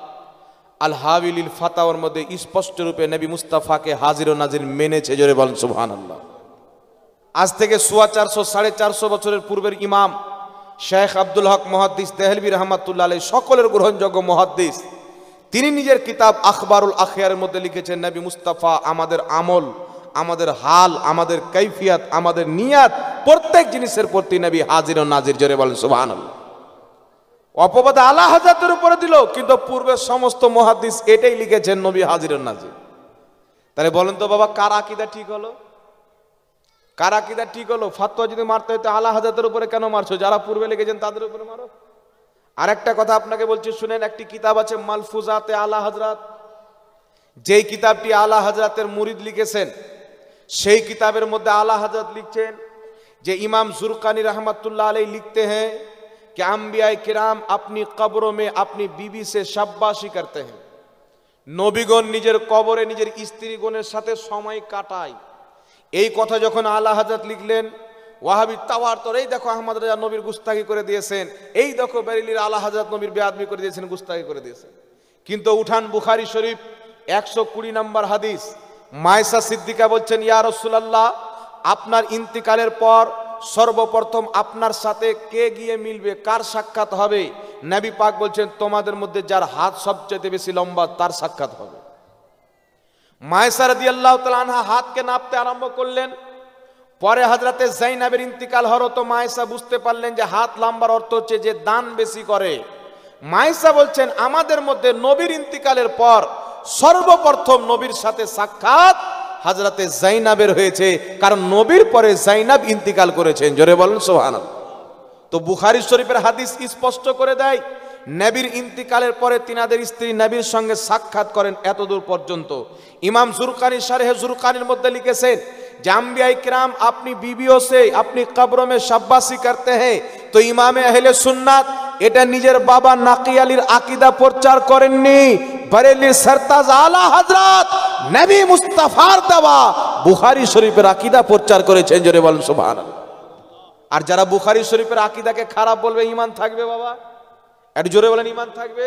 আল হাবিলিল ফাতাওয়ার মধ্যে স্পষ্ট রূপে নবী মুস্তাফাকে হাজির ও নাজির মেনেছে। জোরে বলেন সুবহানাল্লাহ। আজ থেকে 450 বছরের পূর্বের ইমাম শেখ আব্দুল হক মুহাদ্দিস দেহলভী রহমাতুল্লাহ আলাইহি, সকলের গ্রহণযোগ্য মুহাদ্দিস, তিনি নিজের কিতাব আখবারুল আখিয়ারের মধ্যে লিখেছেন নবী মুস্তাফা আমাদের আমল, আমাদের হাল, আমাদের কাইফিয়াত, আমাদের নিয়াত, প্রত্যেক জিনিসের প্রতি নবী হাজির ও নাজির। জোরে বলেন সুবহানাল্লাহ। অপবাদ আলা হযরতের উপরে দিল, কিন্তু পূর্বের সমস্ত মুহাদ্দিস এটাই লিখেছেন নবী হাজির ও নাজির। তাহলে বলেন তো বাবা কার আকীদা ঠিক হলো? কার আকীদা ঠিক হলো? ফাতোয়া যদি মারতে হতো আলা হযরতের উপরে কেন মারছো? যারা পূর্বে লিখেছেন তাদের উপরে মারো। আর একটা কথা আপনাকে বলছি শুনেন, একটি কিতাব আছে মালফুজাতে আলা হযরত, যেই কিতাবটি আলা হযরতের মুরিদ লিখেছেন, সেই কিতাবের মধ্যে আলা হযরত লিখছেন যে ইমাম जुर्कानी रहमतुल्लाह अलैहि लिखते हैं कि अंबिया किराम अपनी कब्रों में अपनी बीवी से शाबाशी करते हैं। নবীগণ নিজের কবরে নিজের স্ত্রীগণের সাথে সময় কাটায়। এই কথা যখন আলা হযরত লিখলেন, ওয়াহাবি তাওয়ার তোর, এই দেখো আহমদ রাজা নবীর গুস্তাখি করে দিয়েছেন, এই দেখো বেরেলির আলা হযরত নবীর বেয়াদবি করে দিয়েছেন, গুস্তাখি করে দিয়েছেন। কিন্তু উঠান বুখারী শরীফ 120 নম্বর হাদিস, মায়েশা সিদ্দিকা বলছেন ইয়া রাসূলুল্লাহ, আপনার ইন্তিকালের পর সর্বপ্রথম আপনার সাথে কে গিয়ে মিলবে, কার সাক্ষাৎ হবে? নবী পাক বলছেন তোমাদের মধ্যে যার হাত সবচেয়ে বেশি লম্বা তার সাক্ষাৎ হবে। মায়েশা রাদিয়াল্লাহু তাআলা আনহা হাতকে নাপতে আরম্ভ করলেন। পরে হযরতে যায়েনাবের ইন্তিকাল হলো, তো মায়েশা বুঝতে পারলেন যে হাত লম্বার অর্থ হচ্ছে যে দান বেশি করে। মায়েশা বলছেন, আমাদের মধ্যে নবীর ইন্তিকালের পর সর্বপ্রথম নবীর সাথে সাক্ষাৎ হযরতে যায়েনাবের হয়েছে, কারণ নবীর পরে যায়েনাব ইন্তিকাল করেছেন। জোরে বলেন সুবহানাল্লাহ। তো বুখারী শরীফের হাদিস স্পষ্ট করে দেয়, নবীর ইন্তিকালের পরে তিনাদের স্ত্রী নবীর সঙ্গে সাক্ষাৎ করেন এতদূর পর্যন্ত। ইমাম জুরকানি শারহে জুরকানির মধ্যে লিখেছেন যে আম্বিয়া ইকরাম আপনি बीवियों से अपनी कब्रों में शाबाशी करते हैं, तो इमाम अहले सुन्नात এটা নিজের বাবা নাকি আলীর আকীদা প্রচার করেননি, বরেলি সরতাজ আলা হযরত নবী মুস্তাফার দেওয়া বুখারী শরীফের আকীদা প্রচার করেছেন। জোরে বলেন সুবহানাল্লাহ। আর যারা বুখারী শরীফের আকীদাকে খারাপ বলবে, ঈমান থাকবে বাবা? একটু জোরে বলেন, ঈমান থাকবে?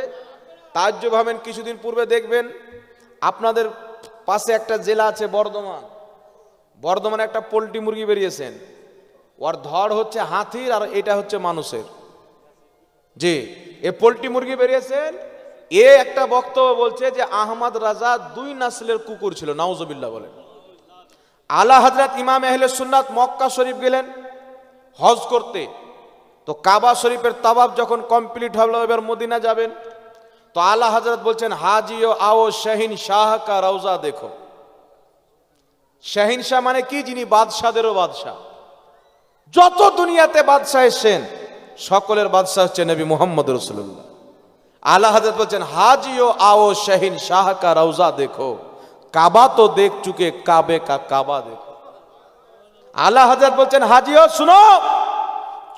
তাজ্জুব হবেন। কিছুদিন পূর্বে দেখবেন আপনাদের পাশে একটা জেলা আছে বর্ধমান, বর্ধমানে একটা পোল্ট্রি মুরগি বেরিয়েছেন, ওর ধড় হচ্ছে হাতির আর এটা হচ্ছে মানুষের। জি, এ পোল্ট্রি মুরগি বেরিয়েছেন। এ একটা বক্তব্য বলছে যে আহমদ রাজা 2 নাসলের কুকুর ছিল। নাউজুবিল্লাহ বলেন। আলা হযরত ইমাম আহলে সুন্নাত মক্কা শরীফ গেলেন হজ করতে, তো কাবা শরীফের তাওয়াফ যখন কমপ্লিট হলো, এবার মদিনা যাবেন, তো আলা হযরত বলছেন হাজিও আও শাহিন শাহ কা রওজা দেখো। শাহিন শাহ মানে কি? যিনি বাদশাদেরও বাদশাহ। যত দুনিয়াতে বাদশাহ এসেছেন সকলের বাদশাহ হচ্ছে নবী মুহাম্মদ রাসূলুল্লাহ। আলা হযরত বলছেন হাজিও আও শাহিন শাহ কা রওজা দেখো, কাবা তো দেখ চুকে কাবে কা কাবা দেখো। আলা হযরত বলছেন হাজিও শুনো,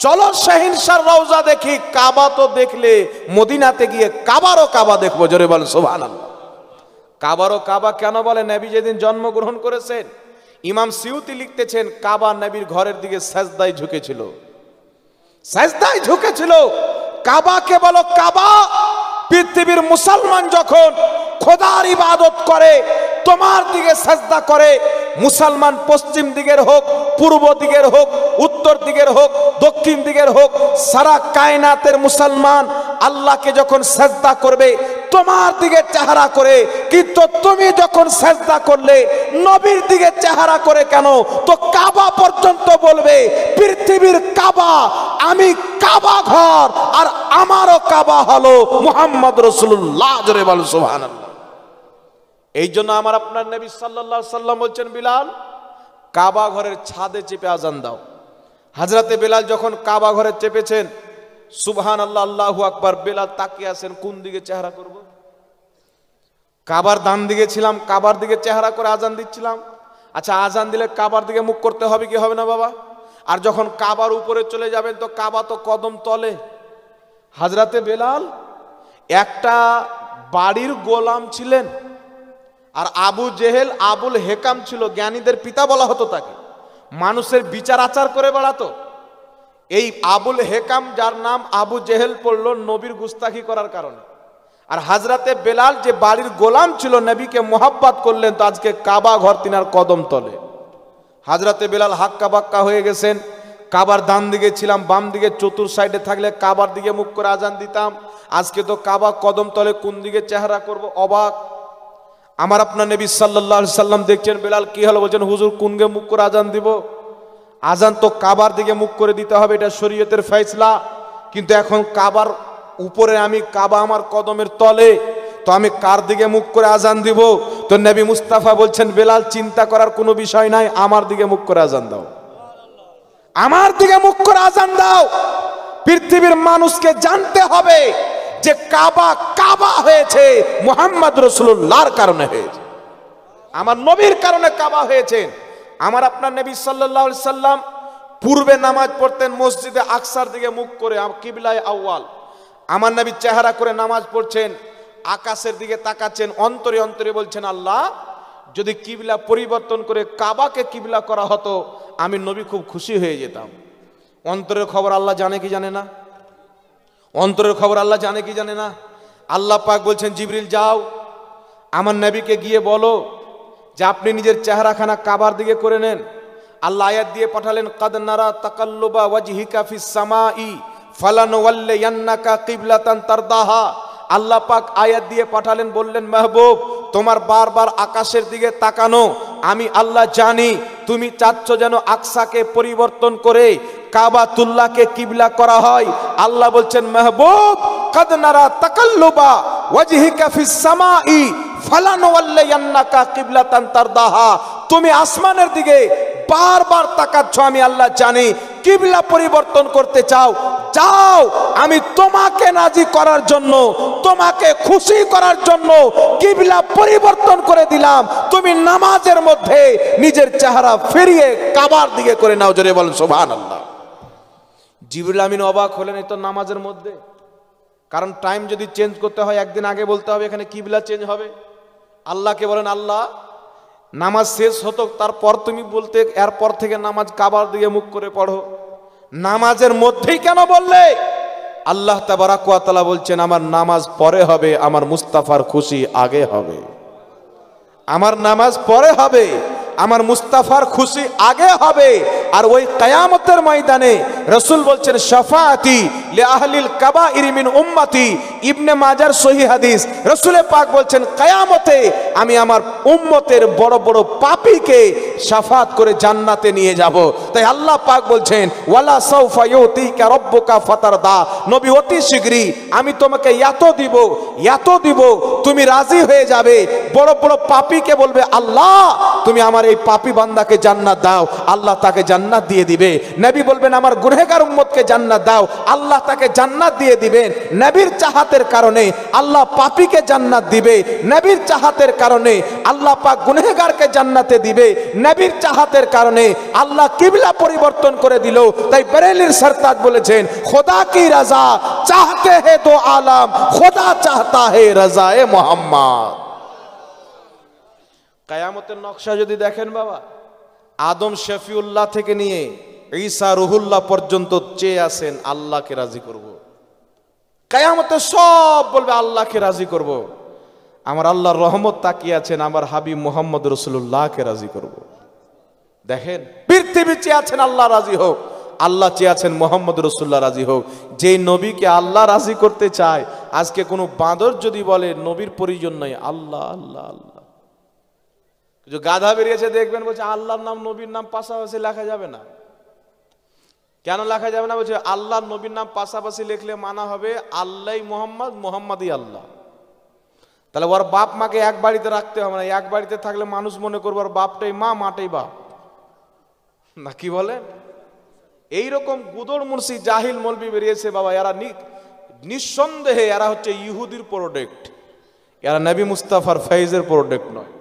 চলো শাহিন শাহ রওজা দেখি, কাবা তো দেখলে মদিনাতে গিয়ে কাবারও কাবা দেখবো। জোরে বলেন সুবহানাল্লাহ। কাবারও কাবা কেন বলে? নবী যেদিন জন্মগ্রহণ করেছেন, ইমাম সিউতি লিখতেছেন কাবা নবীর ঘরের দিকে সাজদায় ঝুঁকেছিল, সাজদায় ঝুঁকেছিল। কাবাকে বলো কাবা। পৃথিবীর মুসলমান যখন খোদার ইবাদত করে, তোমার দিকে সাজদা করে, মুসলমান পশ্চিম দিকের হোক, পূর্ব দিকের হোক, উত্তর দিকের হোক, দক্ষিণ দিকের হোক, সারা কায়নাতের মুসলমান আল্লাহকে যখন সাজদা করবে তোমার দিকে চেহারা করে, কিন্তু তুমি যখন সাজদা করলে নবীর দিকে চেহারা করে কেন? তো কাবা পর্যন্ত বলবে পৃথিবীর কাবা আমি কাবা ঘর, আর আমারও কাবা হলো মুহাম্মদ রাসূলুল্লাহ। জোরে বলেন সুবহানাল্লাহ। এই জন্য আমার আপনার নবী সাল্লাল্লাহু আলাইহি সাল্লাম বলছেন, বিলাল কাবা ঘরের ছাদে চেপে আজান দাও। হযরতে বিলাল যখন কাবা ঘরে চেপেছেন, সুবহানাল্লাহ আল্লাহু আকবার, বিলাল তাকিয়ে আছেন কোন দিকে চেহারা করব? কাবার ডান দিকে ছিলাম, কাবার দিকে চেহারা করে আজান দিচ্ছিলাম। আচ্ছা, আজান দিলে কাবার দিকে মুখ করতে হবে কি হবে না বাবা? আর যখন কাবার উপরে চলে যাবেন তো কাবা তো কদম তলে। হযরতে বিলাল একটা বাড়ির গোলাম ছিলেন, আর আবু জেহেল আবুল হেকাম ছিল, জ্ঞানীদের পিতা বলা হতো তাকে, মানুষের বিচার আচার করে বেড়াতো। এই আবুল হেকাম, যার নাম আবু জেহেল পড়লো নবীর গুস্তাখি করার কারণে। আর হযরতে বেলাল যে বাড়ির গোলাম ছিল, নবীকে মোহাব্বত করলেন, তো আজকে কাবা ঘর তিনার কদম তলে। হযরতে বেলাল হাক্কা বাক্কা হয়ে গেছেন। কাবার ডান দিকে ছিলাম, বাম দিকে চতুর সাইডে থাকলে কাবার দিকে মুখ করে আজান দিতাম, আজকে তো কাবা কদম তলে, কোন দিকে চেহারা করব? অবাক। আমার আপনার নবী সাল্লাল্লাহু আলাইহি সাল্লাম দেখছেন বেলাল কি হলো, বলছেন হুজুর কোন দিকে মুখ করে আজান দিব? আজান তো কাবার দিকে মুখ করে দিতে হবে, এটা শরীয়তের ফয়সালা। কিন্তু এখন কাবার উপরে আমি, কাবা আমার কদমের তলে, তো আমি কার দিকে মুখ করে আজান দিব? তো নবী মুস্তাফা বলছেন বেলাল চিন্তা করার কোনো বিষয় নাই, আমার দিকে মুখ করে আজান দাও, আমার দিকে মুখ করে আজান দাও। পৃথিবীর মানুষকে জানতে হবে যে কাবা কাবা হয়েছে মুহাম্মদ রাসূলুল্লাহর কারণে হয়েছে, আমার নবীর কারণে কাবা হয়েছে। আমার আপনার নবী সাল্লাল্লাহু আলাইহি সাল্লাম পূর্বে নামাজ পড়তেন মসজিদে আকসার দিকে মুখ করে, কিবলায়ে আউয়াল। আমার নবী চেহারা করে নামাজ পড়ছেন, আকাশের দিকে তাকাচ্ছেন, অন্তরে অন্তরে বলছেন আল্লাহ যদি কিবলা পরিবর্তন করে কাবাকে কিবলা করা হতো, আমি নবী খুব খুশি হয়ে যেতাম। অন্তরের খবর আল্লাহ জানে কি জানে না? অন্তরের খবর আল্লাহ জানে কি জানে না? আল্লাহ পাক বলছেন জিবরিল যাও আমার নবীকে গিয়ে বলো যে আপনি নিজের চেহারাখানা কাবার দিকে করে নেন। আল্লাহ আয়াত দিয়ে পাঠালেন কাদ নারা তাকাল্লুবা ওয়াজহিকা ফিস সামাই ফালানুওয়াল্লিয়ান্নাকা কিবলাতান তারদাহা। আল্লাহ পাক আয়াত দিয়ে পাঠালেন, বললেন মাহবুব তোমার বারবার আকাশের দিকে তাকানো, আমি আল্লাহ জানি তুমি চাচ্ছ যেন আকসাকে পরিবর্তন করে কাবাতুল্লাহকে কিবলা করা হয়। আল্লাহ বলছেন মেহবুব কাদ নারা তাকাল্লুবা ওয়াজহিকা ফিস সামাই ফালানুওয়াল্লিয়ান্নাকা কিবলাতান তারদাহা, তুমি আসমানের দিকে বারবার তাকাচ্ছ, আমি আল্লাহ জানি কিবলা পরিবর্তন করতে চাও, যাও আমি তোমাকে রাজি করার জন্য, তোমাকে খুশি করার জন্য কিবলা পরিবর্তন করে দিলাম, তুমি নামাজের মধ্যে নিজের চেহারা ফিরিয়ে কাবার দিকে করে নাও। জোরে বলেন সুবহানাল্লাহ। জিবরিল আমিন অবাক হলেন, এই তো নামাজের মধ্যে, কারণ টাইম যদি চেঞ্জ করতে হয় একদিন আগে বলতে হবে এখানে কিবলা চেঞ্জ হবে। আল্লাহকে বলেন আল্লাহ নামাজ শেষ হতো তারপর তুমি বলতে এরপর থেকে নামাজ কাবার দিকে মুখ করে পড়ো, নামাজের মধ্যেই কেন বললে? আল্লাহ তাবারাক ওয়া তাআলা বলছেন আমার নামাজ পরে হবে, আমার মুস্তাফার খুশি আগে হবে। আমার নামাজ পরে হবে, আমার মুস্তাফার খুশি আগে হবে। আর ওই কিয়ামতের ময়দানে রাসূল বলছেন শাফাআতি লি আহলিল কাবাইর মিন উম্মতি, ইবনে মাজার সহিহ হাদিস। রাসূল পাক বলছেন কিয়ামতে আমি আমার উম্মতের বড় বড় পাপীকে শাফাত করে জান্নাতে নিয়ে যাব। তাই আল্লাহ পাক বলছেন ওয়ালা সাউফা ইউতিকা রাব্বুকা ফাতারদা, নবী অতি শীঘ্রই আমি তোমাকে এত দিব, এত দিব, তুমি রাজি হয়ে যাবে। বড় বড় পাপীকে বলবে আল্লাহ তুমি আমার এই পাপী বান্দাকে জান্নাত দাও, আল্লাহ তাকে জান্নাত দিয়ে দিবে। নবী বলবেন আমার গুনাহগার উম্মতকে জান্নাত দাও, আল্লাহ তাকে জান্নাত দিয়ে দিবেন। নবীর চাহাতের কারণে আল্লাহ পাপীকে জান্নাত দিবে, নবীর চাহাতের কারণে আল্লাহ পাক গুনাহগারকে জান্নাতে দিবে, নবীর চাহাতের কারণে আল্লাহ কিবলা পরিবর্তন করে দিল। তাই বেরেলির সরতাজ বলেছেন খোদা কি রাজা চাহতে হে দো আলম, খোদা চাহতা হে রাজায়ে মোহাম্মদ। কিয়ামতের নকশা যদি দেখেন বাবা, আদম শফিউল্লাহ থেকে নিয়ে ঈসা রুহুল্লাহ পর্যন্ত চেয়ে আছেন আল্লাহকে রাজি করব। কিয়ামতে সব বলবে আল্লাহকে রাজি করব। আমার আল্লাহর রহমত তাকিয়ে আছেন আমার হাবিব মুহাম্মদ রাসূলুল্লাহকে রাজি করব। দেখেন পৃথিবী চেয়ে আছেন আল্লাহ রাজি হোক, আল্লাহ চেয়ে আছেন মুহাম্মদ রাসূলুল্লাহ রাজি হোক। যেই নবীকে আল্লাহ রাজি করতে চায়, আজকে কোনো বাঁদর যদি বলে নবীর প্রয়োজন নাই, আল্লাহ আল্লাহ আল্লাহ, যে গাধা বেরিয়েছে দেখবেন বলছে আল্লাহর নাম নবীর নাম পাশাপাশি লেখা যাবে না। কেন লেখা যাবে না? বলছে আল্লাহর নবীর নাম পাশাপাশি লিখলে মানা হবে আল্লাহ মুহাম্মদ, মুহাম্মাদই আল্লাহ। তাহলে ওর বাপ মাকে এক বাড়িতে রাখতে হবে না, এক বাড়িতে থাকলে মানুষ মনে করবে ওর বাপটাই মা, মাটাই বাপ, না কি বলে? এইরকম গুদড় মুর্শি জাহিল মলবি বেরিয়েছে বাবা, এরা নিঃসন্দেহে এরা হচ্ছে ইহুদির প্রোডাক্ট, এরা নবী মুস্তাফার ফৈজের প্রোডাক্ট নয়।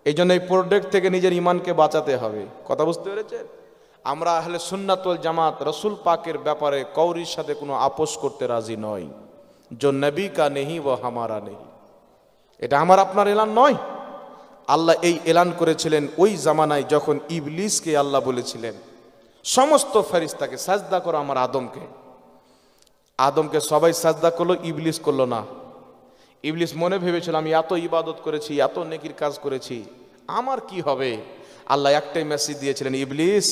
এই জন্য এই প্রোডাক্ট থেকে নিজের ইমানকে বাঁচাতে হবে। কথা বুঝতে পেরেছেন? আমরা আহলে সুন্নাত ওয়াল জামাত রসুল পাকের ব্যাপারে কৌরির সাথে কোনো আপোষ করতে রাজি নয়। जो नबी का नहीं वो हमारा नहीं, এটা আমার আপনার এলান নয়। আল্লাহ এই এলান করেছিলেন ওই জামানায় যখন ইবলিসকে আল্লাহ বলেছিলেন সমস্ত ফেরেশতাকে সাজদা করো আমার আদমকে। আদমকে সবাই সাজদা করলো, ইবলিস করলো না। ইবলিস মনে ভেবেছিল আমি এত ইবাদত করেছি, এত নেকির কাজ করেছি, আমার কি হবে? আল্লাহ একটাই মেসেজ দিয়েছিলেন, ইবলিস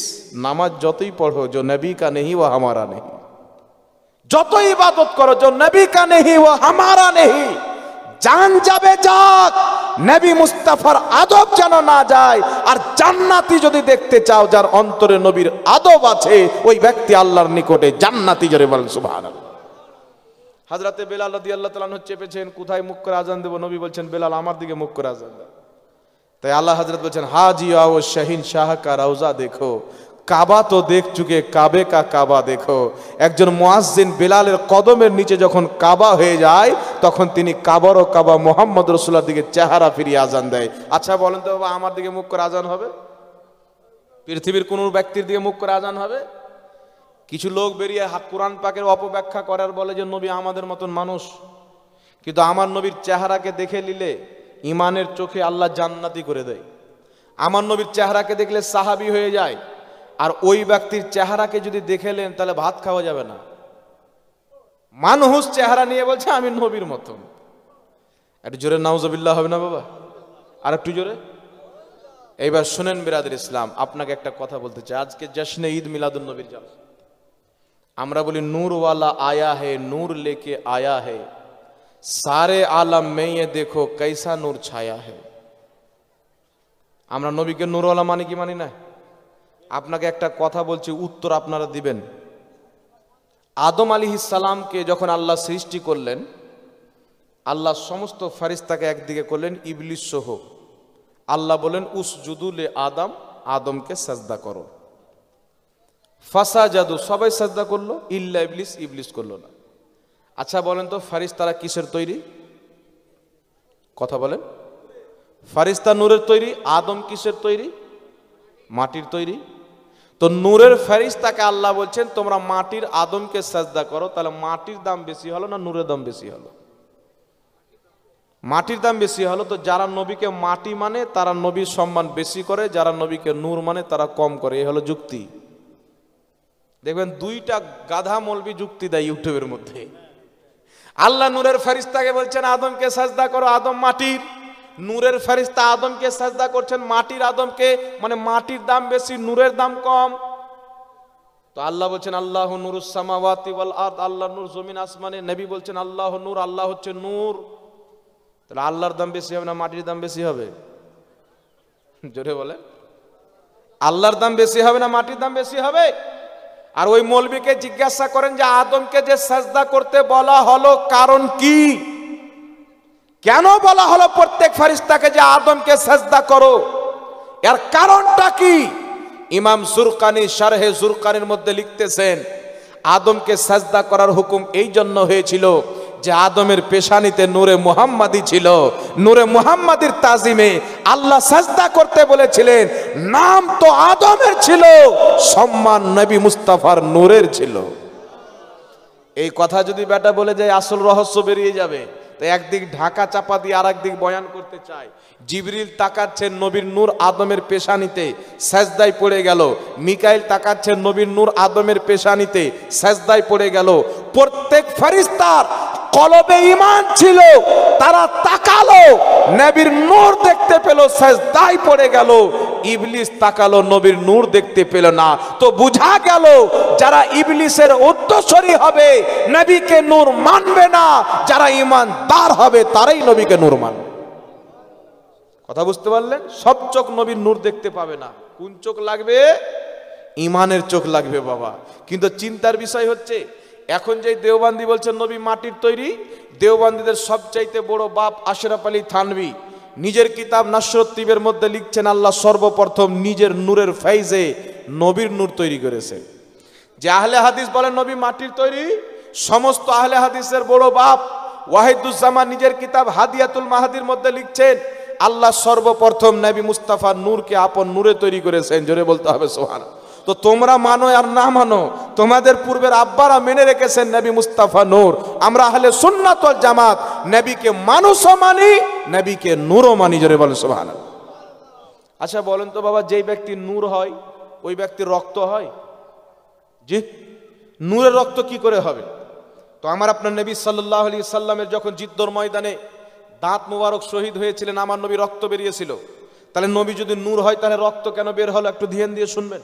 নামাজ যতই পড়ো जो नबी का नहीं वो हमारा नहीं, যত ইবাদত করো जो नबी का नहीं वो हमारा नहीं। জান যাবে যাক, নবী মুস্তাফার আদব যেন না যায়। আর জান্নাতি যদি দেখতে চাও যার অন্তরে নবীর আদব আছে, ওই ব্যক্তি আল্লাহর নিকটে জান্নাতি। জোরে বলেন সুবহানাল্লাহ। হযরতে বেলাল রাদিয়াল্লাহু তাআলা চেপেছেন কোথায় মুখ করে আজান দেব, নবী বলছেন বেলাল আমার দিকে মুখ করে আজান দাও। তাই আল্লাহ হযরত বলছেন হাজি आओ শাহিন শাহ কা রওজা দেখো, কাবা তো দেখ চুকে কাবে কা কাবা দেখো। একজন মুয়াজ্জিন বেলালের কদমের নিচে যখন কাবা হয়ে যায় তখন তিনি কাবার ও কাবা মুহাম্মদ রাসূলুল্লাহর দিকে চেহারা ফিরিয়ে আজান দেয়। আচ্ছা বলেন তো বাবা, আমার দিকে মুখ করে আজান হবে? পৃথিবীর কোন ব্যক্তির দিকে মুখ করে আজান হবে? কিছু লোক বেরিয়ে কোরআন পাকের অপব্যাখ্যা করার বলে যে নবী আমাদের মতন মানুষ, কিন্তু আমার নবীর চেহারাকে দেখে নিলে ইমানের চোখে আল্লাহ জান্নাতি করে দেয়। আমার নবীর চেহারাকে দেখলে সাহাবী হয়ে যায়, আর ওই ব্যক্তির চেহারাকে যদি দেখেলেন তাহলে ভাত খাওয়া যাবে না। মানুষ চেহারা নিয়ে বলছে আমি নবীর মতন। একটু জোরে নাউজুবিল্লাহ হবে না বাবা? আর একটু জোরে। এইবার শুনেন বিরাদর ইসলাম, আপনাকে একটা কথা বলতে চাই। আজকে জশ্নে ঈদ মিলাদুন নবীর জালসা, আমরা বলি নূর ওয়ালা আয়া হে, নূর লেকে আয়া হে। सारे आलम में ये देखो कैसा नूर छाया है। আমরা নবীকে নূরওয়ালা মানি কি মানি না? আপনাকে একটা কথা বলছি, উত্তর আপনারা দিবেন। আদম আলাইহিস সালামকে যখন আল্লাহ সৃষ্টি করলেন, আল্লাহ সমস্ত ফেরেশতাকে একদিকে করলেন ইবলিস সহ। আল্লাহ বলেন উসজুদু লি আদম, আদমকে সাজদা করো। ফাসাজাদু, সবাই সাজদা করলো, ইল্লা ইবলিস, ইবলিস করলো না। আচ্ছা বলেন তো ফেরেশতারা কিসের তৈরি? কথা বলেন। ফেরেশতা নূরের তৈরি, আদম কিসের তৈরি? মাটির তৈরি। তো নূরের ফেরেশতাকে আল্লাহ বলছেন তোমরা মাটির আদমকে সাজদা করো। তাহলে মাটির দাম বেশি হলো না নূরের দাম বেশি হলো? মাটির দাম বেশি হলো। তো যারা নবীকে মাটি মানে তারা নবীর সম্মান বেশি করে, যারা নবীকে নূর মানে তারা কম করে। এই হলো যুক্তি। দেখবেন দুইটা গাধা মৌলবি যুক্তি দেয় ইউটিউবের মধ্যে। আল্লাহ নূরের ফেরেশতাকে বলছেন আদমকে সাজদা করো, আদম মাটির। নূরের ফেরেশতা আদমকে সাজদা করছেন মাটির আদমকে, মানে মাটির দাম বেশি নূরের দাম কম। তো আল্লাহ বলছেন আল্লাহু নূরুস সামাওয়াতি ওয়াল আরদ, আল্লাহ নূর জমিন আসমানে। নবী বলছেন আল্লাহু নূর, আল্লাহ হচ্ছে নূর। তাহলে আল্লাহর দাম বেশি হবে না মাটির দাম বেশি হবে? জোরে বলে। আল্লাহর দাম বেশি হবে না মাটির দাম বেশি হবে? আর ওই মৌলবীকে জিজ্ঞাসা করেন যে আদমকে যে সাজদা করতে বলা হলো কারণ কি? কেন বলা হলো প্রত্যেক ফেরেশতাকে যে আদমকে সাজদা করো? এর কারণটা কি? ইমাম জুরকানি শারহে জুরকানির মধ্যে লিখতেছেন আদমকে সাজদা করার হুকুম এই জন্য হয়েছিল যে আদমের পেশানিতে নূরে মুহাম্মাদি ছিল। নূরে মুহাম্মাদির তাজিমে আল্লাহ সাজদা করতে বলেছিলেন। নাম তো আদমের ছিল, সম্মান নবী মুস্তাফার নূরের ছিল। এই কথা যদি বেটা বলে যায় আসল রহস্য বেরিয়ে যাবে। তো একদিক ঢাকা চাপা দিয়ে আর একদিক বয়ান করতে চায়। জিবরিল তাকাচ্ছেন নবীর নূর আদমের পেশানিতে, সাজদায় পড়ে গেল। মিকাইল তাকাচ্ছেন নবীর নূর আদমের পেশানিতে, সাজদায় পড়ে গেল। প্রত্যেক ফেরেশতার কলবে ঈমান ছিল, তারা তাকালো নবীর নূর দেখতে পেল, সাজদায় পড়ে গেল। ইবলিস তাকালো নবীর নূর দেখতে পেল না। তো বুঝা গেল যারা ইবলিসের উত্তরসূরি হবে নবীকে নূর মানবে না, যারা ঈমানদার হবে তারাই নবীকে নূর মানবে। কথা বুঝতে পারলেন? সব চোখ নবীর নূর দেখতে পাবে না। কোন চোখ লাগবে? ঈমানের চোখ লাগবে বাবা। কিন্তু চিন্তার বিষয় হচ্ছে এখন যে দেওবন্দি বলছেন নবী মাটির তৈরি, দেওবন্দীদের সবচাইতে বড় বাপ আশরাফ আলী থানভী নিজের কিতাব নাসরুত্তিবের মধ্যে লিখছেন আল্লাহ সর্বপ্রথম নিজের নূরের ফাইজে নবীর নূর তৈরি করেছে। যে আহলে হাদিস বলেন নবী মাটির তৈরি, সমস্ত আহলে হাদিসের বড় বাপ ওয়াহিদুজ্জামান নিজের কিতাব হাদিয়াতুল মাহাদির মধ্যে লিখছেন আল্লাহ সর্বপ্রথম নবী মুস্তাফার নূরকে আপন নূরে তৈরি করেছেন। জোরে বলতে হবে সুবহানাল্লাহ। তো তোমরা মানো আর না মানো, তোমাদের পূর্বের আব্বারা মেনে রেখেছেন নবী মুস্তাফা নূর। আমরা আহলে সুন্নাত ওয়াল জামাত নবীকে মানুষও মানি, নবীকে নূরও মানি। জোরে বলেন সুবহানাল্লাহ। আচ্ছা বলেন তো বাবা, যেই ব্যক্তি নূর হয় ওই ব্যক্তির রক্ত হয়? জি, নূরের রক্ত কি করে হবে? তো আমার আপনার নবী সাল্লাল্লাহু আলাইহি সাল্লামের যখন জিদ্দর ময়দানে দাঁত মুবারক শহীদ হয়েছিলেন, আমার নবী রক্ত বেরিয়েছিল। তাহলে নবী যদি নূর হয় তাহলে রক্ত কেন বের হলো? একটু ধ্যান দিয়ে শুনবেন।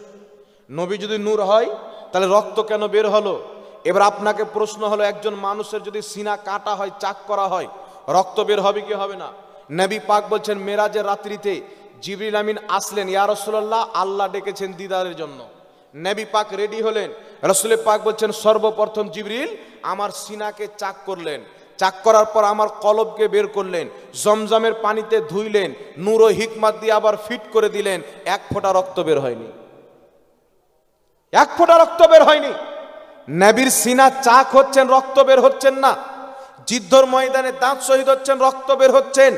নবী যদি নূর হয় তাহলে রক্ত কেন বের হলো? এবার আপনাকে প্রশ্ন হলো, একজন মানুষের যদি সিনা কাটা হয়, চাক করা হয়, রক্ত বের হবে কি হবে না? নবী পাক বলছেন মেরাজের রাত্রিতে জিবরিল আমিন আসলেন, ইয়া রাসূলুল্লাহ আল্লাহ ডেকেছেন দিদারের জন্য। নবী পাক রেডি হলেন, রাসূল পাক বলছেন সর্বপ্রথম জিবরিল আমার সিনাকে চাক করলেন, চাক করার পর আমার কলবকে বের করলেন, জমজমের পানিতে ধুইলেন, নূর ও হিকমত দিয়ে আবার ফিট করে দিলেন। এক ফোঁটা রক্ত বের হয়নি, এক ফোঁটা রক্ত বের হয়নি। নবীর সিনা চাক হচ্ছেন, রক্ত বের হচ্ছেন না। জিদ্দর ময়দানে দাঁত শহীদ হচ্ছেন, রক্ত বের হচ্ছেন।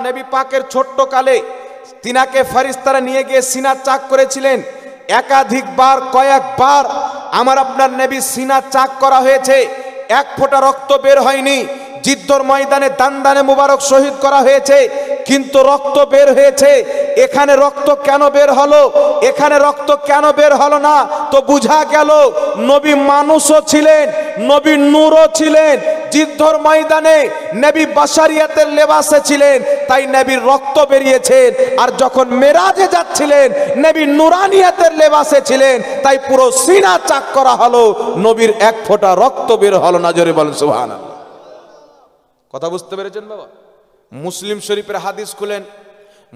নবী পাকের ছোট্ট কালে তিনাকে ফেরেশতারা নিয়ে গিয়ে সিনা চাক করেছিলেন। একাধিকবার, কয়েকবার আমার আপনার নবী সিনা চাক করা হয়েছে, এক ফোঁটা রক্ত বের হয়নি। জিদ্দর ময়দানে দান্দানে মুবারক শহীদ করা হয়েছে, কিন্তু রক্ত বের হয়েছে। এখানে রক্ত কেন বের হলো? এখানে রক্ত কেন বের হলো না? তো বুঝা গেল নবী মানুষও ছিলেন, নবী নূরও ছিলেন। জিদ্দর ময়দানে নবী বাশারিয়াতের লেবাসে ছিলেন, তাই নবীর রক্ত বেরিয়েছেন। আর যখন মেরাজে যাচ্ছিলেন নবী নুরানিয়াতের লেবাসে ছিলেন, তাই পুরো সিনা চাক করা হলো, নবীর এক ফোঁটা রক্ত বের হলো না। জোরে বলেন সুবহানাল্লাহ। কথা বুঝতে পেরেছেন বাবা? মুসলিম শরীফের হাদিস খুলেন,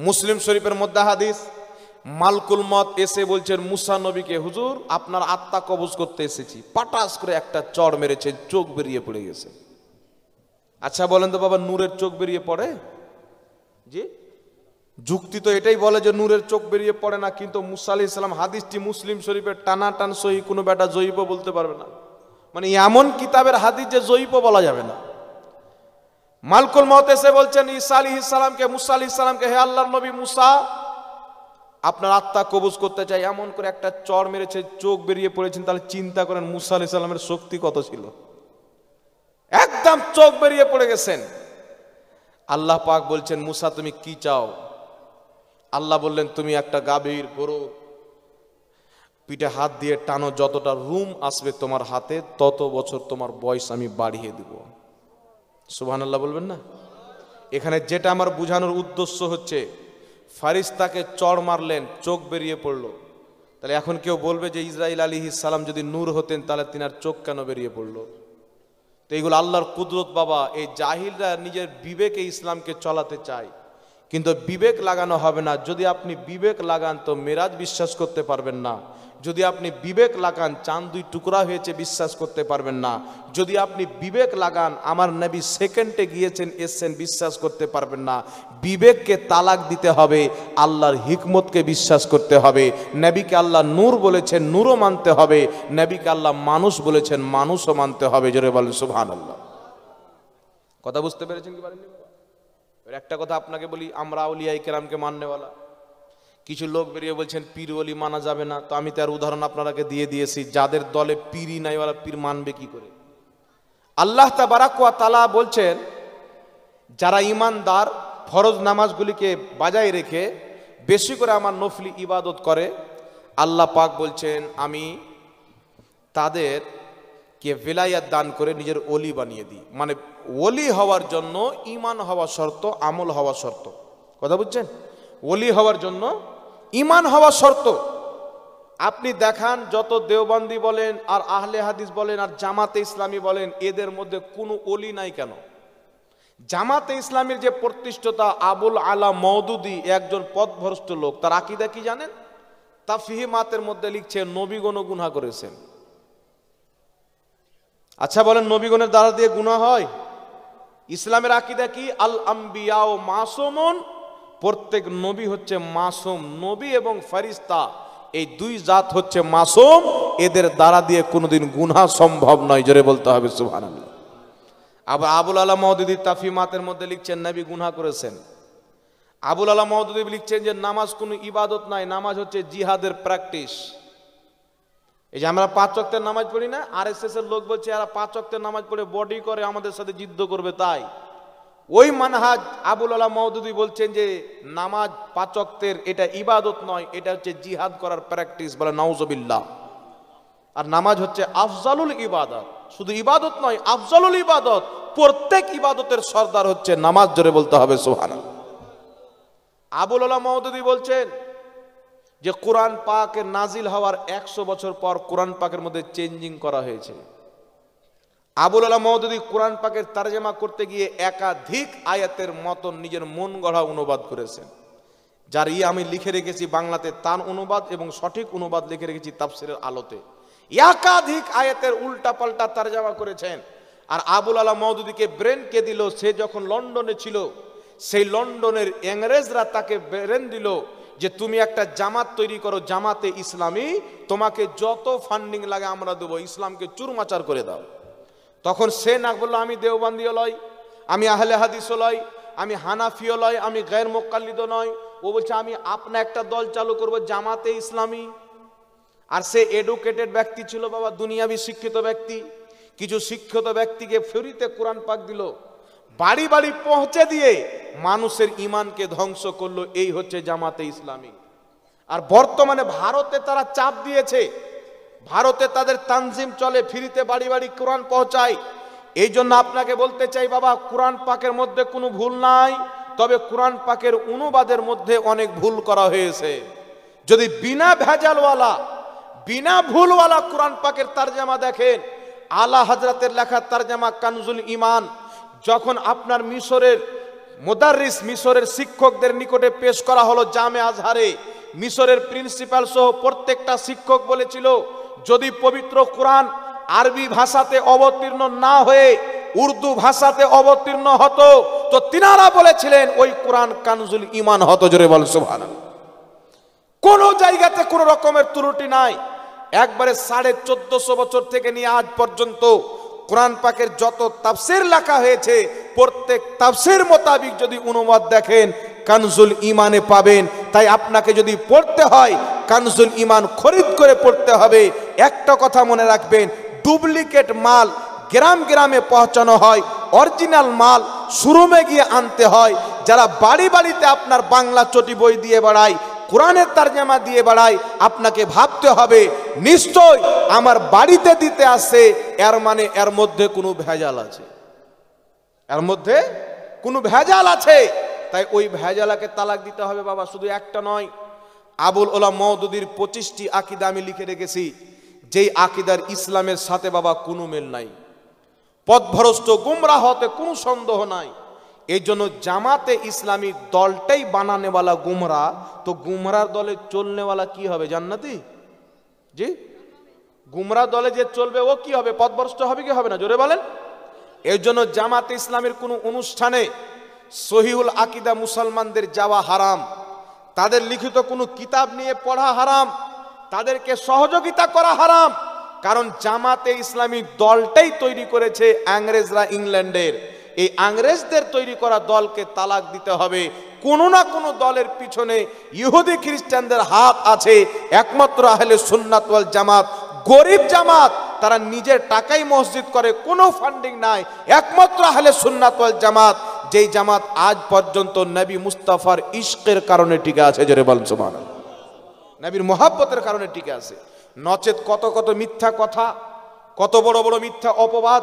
মুসলিম শরীফের মধ্যে হাদিস, মালকুল মত এসে বলছেন মুসা নবীকে, হুজুর আপনার আত্মা কবজ করতে এসেছি। পাটাস করে একটা চড় মেরেছে, চোখ বেরিয়ে পড়ে গেছে। আচ্ছা বলেন তো বাবা, নূরের চোখ বেরিয়ে পড়ে? জি, যুক্তি তো এটাই বলে যে নূরের চোখ বেরিয়ে পড়ে না, কিন্তু মুসা আলাইহিস সালাম হাদিসটি মুসলিম শরীফের টানাটান সহি, কোনো বেটা জয়ীব বলতে পারবে না। মানে এমন কিতাবের হাদিস যে জয়ীব বলা যাবে না। মালকুল মত এসে বলছেন ঈসা আলাইহিস সালামকে, মুসা আলাইহিস সালামকে, হে আল্লাহর নবী মুসা, আপনার আত্মা কবজ করতে চাই। এমন করে একটা চড় মেরেছে, চোখ বেরিয়ে পড়েছেন। তাহলে চিন্তা করেন মুসা আলাইহিস সালামের শক্তি কত ছিল, একদম চোখ বেরিয়ে পড়ে গেছেন। আল্লাহ পাক বলছেন মুসা তুমি কি চাও? আল্লাহ বললেন তুমি একটা গাভীর গরু পিঠে হাত দিয়ে টানো, যতটা রুম আসবে তোমার হাতে তত বছর তোমার বয়স আমি বাড়িয়ে দিব। সুবহানাল্লাহ বলবেন না? এখানে যেটা আমার বোঝানোর উদ্দেশ্য হচ্ছে, ফারিস্তাকে চড় মারলেন, চোখ বেরিয়ে পড়লো। তাহলে এখন কেউ বলবে যে ইসরাইল আলাইহিস সালাম যদি নূর হতেন তাহলে তিনার চোখ কেন বেরিয়ে পড়লো? তো এইগুলো আল্লাহর কুদরত বাবা। এই জাহিলরা নিজের বিবেকে ইসলামকে চলাতে চায়, কিন্তু বিবেক লাগানো হবে না। যদি আপনি বিবেক লাগান তো মেরাজ বিশ্বাস করতে পারবেন না। যদি আপনি বিবেক লাগান চাঁদ দুই টুকরা হয়েছে বিশ্বাস করতে পারবেন না। যদি আপনি বিবেক লাগান আমার নবী সেকেন্ডে গিয়েছেন এসছেন বিশ্বাস করতে পারবেন না। বিবেককে তালাক দিতে হবে, আল্লাহর হিকমতকে বিশ্বাস করতে হবে। নবীকে আল্লাহ নূর বলেছেন, নূরও মানতে হবে। নবীকে আল্লাহ মানুষ বলেছেন, মানুষও মানতে হবে। জোরে বলেন সুবহানাল্লাহ। কথা বুঝতে পেরেছেন কি পারেননি বাবা? একটা কথা আপনাকে বলি, আমরা আউলিয়া কেরামকে মাননেওয়ালা। কিছু লোক বেরিয়ে বলছেন পীর ওলি মানা যাবে না। তো আমি তার উদাহরণ আপনাকে দিয়ে দিয়েছি। যাদের দলে পীরই নাই ওরা পীর মানবে কি করে? আল্লাহ তাবারাক ওয়া তাআলা বলছেন যারা ঈমানদার ফরজ নামাজগুলিকে বাজায় রেখে বেশি করে আমার নফলি ইবাদত করে, আল্লাহ পাক বলছেন আমি তাদেরকে ভেলায়াত দান করে নিজের ওলি বানিয়ে দিই। মানে ওলি হওয়ার জন্য ঈমান হওয়া শর্ত, আমল হওয়া শর্ত। কথা বুঝছেন? ওলি হওয়ার জন্য ঈমান হওয়া শর্ত। আপনি দেখান যত দেওবন্দি বলেন আর আহলে হাদিস বলেন আর জামাতে ইসলামী বলেন, এদের মধ্যে কোনো ওলি নাই কেন? জামাতে ইসলামীর যে প্রতিষ্ঠাতা আবুল আলা মওদুদি একজন পথভ্রষ্ট লোক, তার আকীদা কি জানেন? তাফহিমাতের মধ্যে লিখছে নবীগণ গুনাহ করেছেন। আচ্ছা বলেন নবীগণের দ্বারা দিয়ে গুনাহ হয়? ইসলামের আকীদা কি? আল আম্বিয়াও মাসুমুন, প্রত্যেক নবী হচ্ছে মাসুম। নবী এবং ফেরেশতা এই দুই জাত হচ্ছে মাসুম, এদের দ্বারা দিয়ে কোনোদিন গুনাহ সম্ভব নয়। জোরে বলতে হবে সুবহানাল্লাহ। আবার আবুল আলা মওদুদি তাফহিমাতের মধ্যে লিখছেন নবী গুনাহ করেছেন। আবুল আলা মওদুদি লিখছেন যে নামাজ কোনো ইবাদত নয়, নামাজ হচ্ছে জিহাদের প্র্যাকটিস। এই যে আমরা 5 ওয়াক্তের নামাজ পড়ি না, আরএসএস এর লোক বলছে এরা 5 ওয়াক্তের নামাজ পড়ে বডি করে আমাদের সাথে যুদ্ধ করবে। তাই ওই মানহাজ আবুল আলা মওদুদি বলছেন যে নামাজ 5 ওয়াক্তের এটা ইবাদত নয়, এটা হচ্ছে জিহাদ করার প্র্যাকটিস। বলে নাউজুবিল্লাহ। আর নামাজ হচ্ছে আফজালুল ইবাদত, শুধু ইবাদত নয় আফজালুল ইবাদত। প্রত্যেক ইবাদতের সর্দার হচ্ছে নামাজ। জোরে বলতে হবে সুবহানাল্লাহ। আবুল আলা মওদুদি বলছেন যে কোরআন পাকের নাজিল হওয়ার 100 বছর পর কোরআন পাকের মধ্যে চেঞ্জিং করা হয়েছে। আবুল আলা মওদুদি কোরআন পাকের তরজমা করতে গিয়ে একাধিক আয়াতের মতন নিজের মন গড়া অনুবাদ করেছেন, যার আমি লিখে রেখেছি বাংলাতে তার অনুবাদ এবং সঠিক অনুবাদ লিখে রেখেছি তাফসিরের আলোতে। একাধিক আয়াতের উল্টা পাল্টা তরজমা করেছেন। আর আবুল আলা মওদুদিকে ব্রেন কে দিল? সে যখন লন্ডনে ছিল, সেই লন্ডনের ইংরেজরা তাকে ব্রেন দিল যে তুমি একটা জামাত তৈরি করো, জামাতে ইসলামী, তোমাকে যত ফান্ডিং লাগে আমরা দেবো, ইসলামকে চুরমাচার করে দাও। তখন সে না বললো আমি দেওবন্দিও লয়, আমি আহলে হাদিসও লয়, আমি হানাফিও লয়, আমি গায়র মুকাল্লিদও নয়। ও বলছে আমি আপনা একটা দল চালু করব জামাতে ইসলামী। আর সে এডুকেটেড ব্যক্তি ছিল বাবা, দুনিয়াবি শিক্ষিত ব্যক্তি। কিছু শিক্ষিত ব্যক্তিকে ফ্রিতে কোরআন পাক দিল, বাড়ি বাড়ি পৌঁছে দিয়ে মানুষের ঈমানকে ধ্বংস করলো। এই হচ্ছে জামাতে ইসলামী। আর বর্তমানে ভারতে তারা চাপ দিয়েছে, ভারতে তাদের তানজিম চলে, ফ্রিতে বাড়ি বাড়ি কোরআন পৌঁছায়। এই জন্য আপনাকে বলতে চাই বাবা, কোরআন পাকের মধ্যে কোনো ভুল নাই, তবে কোরআন পাকের অনুবাদের মধ্যে অনেক ভুল করা হয়েছে। যদি বিনা ভেজালওয়ালা, বিনা ভুলওয়ালা কোরআন পাকের তরজমা দেখেন, আলা হযরতের লেখা তরজমা কানজুল ঈমান, যখন আপনার মিশরের মুদাররিস, মিশরের শিক্ষকদের নিকটে পেশ করা হলো জামে আজহারে, মিশরের প্রিন্সিপাল সহ প্রত্যেকটা শিক্ষক বলেছিল যদি পবিত্র কোরআন আরবি ভাষাতে অবতীর্ণ না হয়ে উর্দু ভাষাতে অবতীর্ণ হতো তো তিনারা বলেছিলেন ওই কোরআন কানজুল ঈমান হতো। জোরে বল সুবহানাল্লাহ। কোন জায়গাতে কোন রকমের ত্রুটি নাই। একবারে 1450 বছর থেকে নিয়ে আজ পর্যন্ত কোরআন পাকের যত তাফসীর লেখা হয়েছে প্রত্যেক তাফসীর মোতাবিক যদি অনুবাদ দেখেন কানজুল ঈমানে পাবেন। তাই আপনাকে যদি পড়তে হয় কানজুল ঈমান খরিদ করে পড়তে হবে। একটা কথা মনে রাখবেন, ডুপ্লিকেট মাল গ্রাম গ্রামে পৌঁছানো হয়, অরিজিনাল মাল শোরুমে গিয়ে আনতে হয়। যারা বাড়ি বাড়িতে আপনার বাংলা চটি বই দিয়ে বেড়ায়, কোরআনের তরজমা দিয়ে বেড়ায়, আপনাকে ভাবতে হবে নিশ্চয় আমার বাড়িতে দিতে আসে, এর মানে এর মধ্যে কোনো ভেজাল আছে, এর মধ্যে কোনো ভেজাল আছে। তাই ওই ভেজালাকে তালাক দিতে হবে বাবা। শুধু একটা নয়, আবুল ওলামা মওদুদীর 25টি আকীদা আমি লিখে রেখেছি, যেই আকীদার ইসলামের সাথে বাবা কোনো মিল নাই, পথভ্রষ্ট গুমরাহ হতে কোনো সন্দেহ নাই। এই জন্য জামাতে ইসলামী দলটাই বানানেওয়ালা গুমরা, তো গুমরার দলে চলনেওয়ালা কি হবে? জান্নাতি? জি, গুমরা দলে যে চলবে ও কি হবে? পথভ্রষ্ট হবে কি হবে না? জোরে বলেন। এই জন্য জামাতে ইসলামের কোনো অনুষ্ঠানে সহিহুল আকীদা মুসলমানদের যাওয়া হারাম, তাদের লিখিত কোনো কিতাব নিয়ে পড়া হারাম, তাদেরকে সহযোগিতা করা হারাম। কারণ জামাতে ইসলামী দলটাই তৈরি করেছে ইংরেজরা, ইংল্যান্ডের। এই ইংরেজদের তৈরি করা দলকে তালাক দিতে হবে। কোনো না কোনো দলের পিছনে ইহুদি খ্রিস্টানদের হাত আছে। একমাত্র আহলে সুন্নাত ওয়াল জামাত, গরিব জামাত, তারা নিজের টাকাই মসজিদ করে, কোনো ফান্ডিং নাই। একমাত্র আহলে সুন্নাত ওয়াল জামাত, যেই জামাত আজ পর্যন্ত নবী মুস্তাফার ইশকের কারণে টিকে আছে। জোরে বলেন সুবহানাল্লাহ। নবীর মহব্বতের কারণে টিকে আছে। নচেত কত কত মিথ্যা কথা, কত বড় বড় মিথ্যা অপবাদ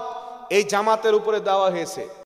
এই জামাতের উপরে দেওয়া হয়েছে।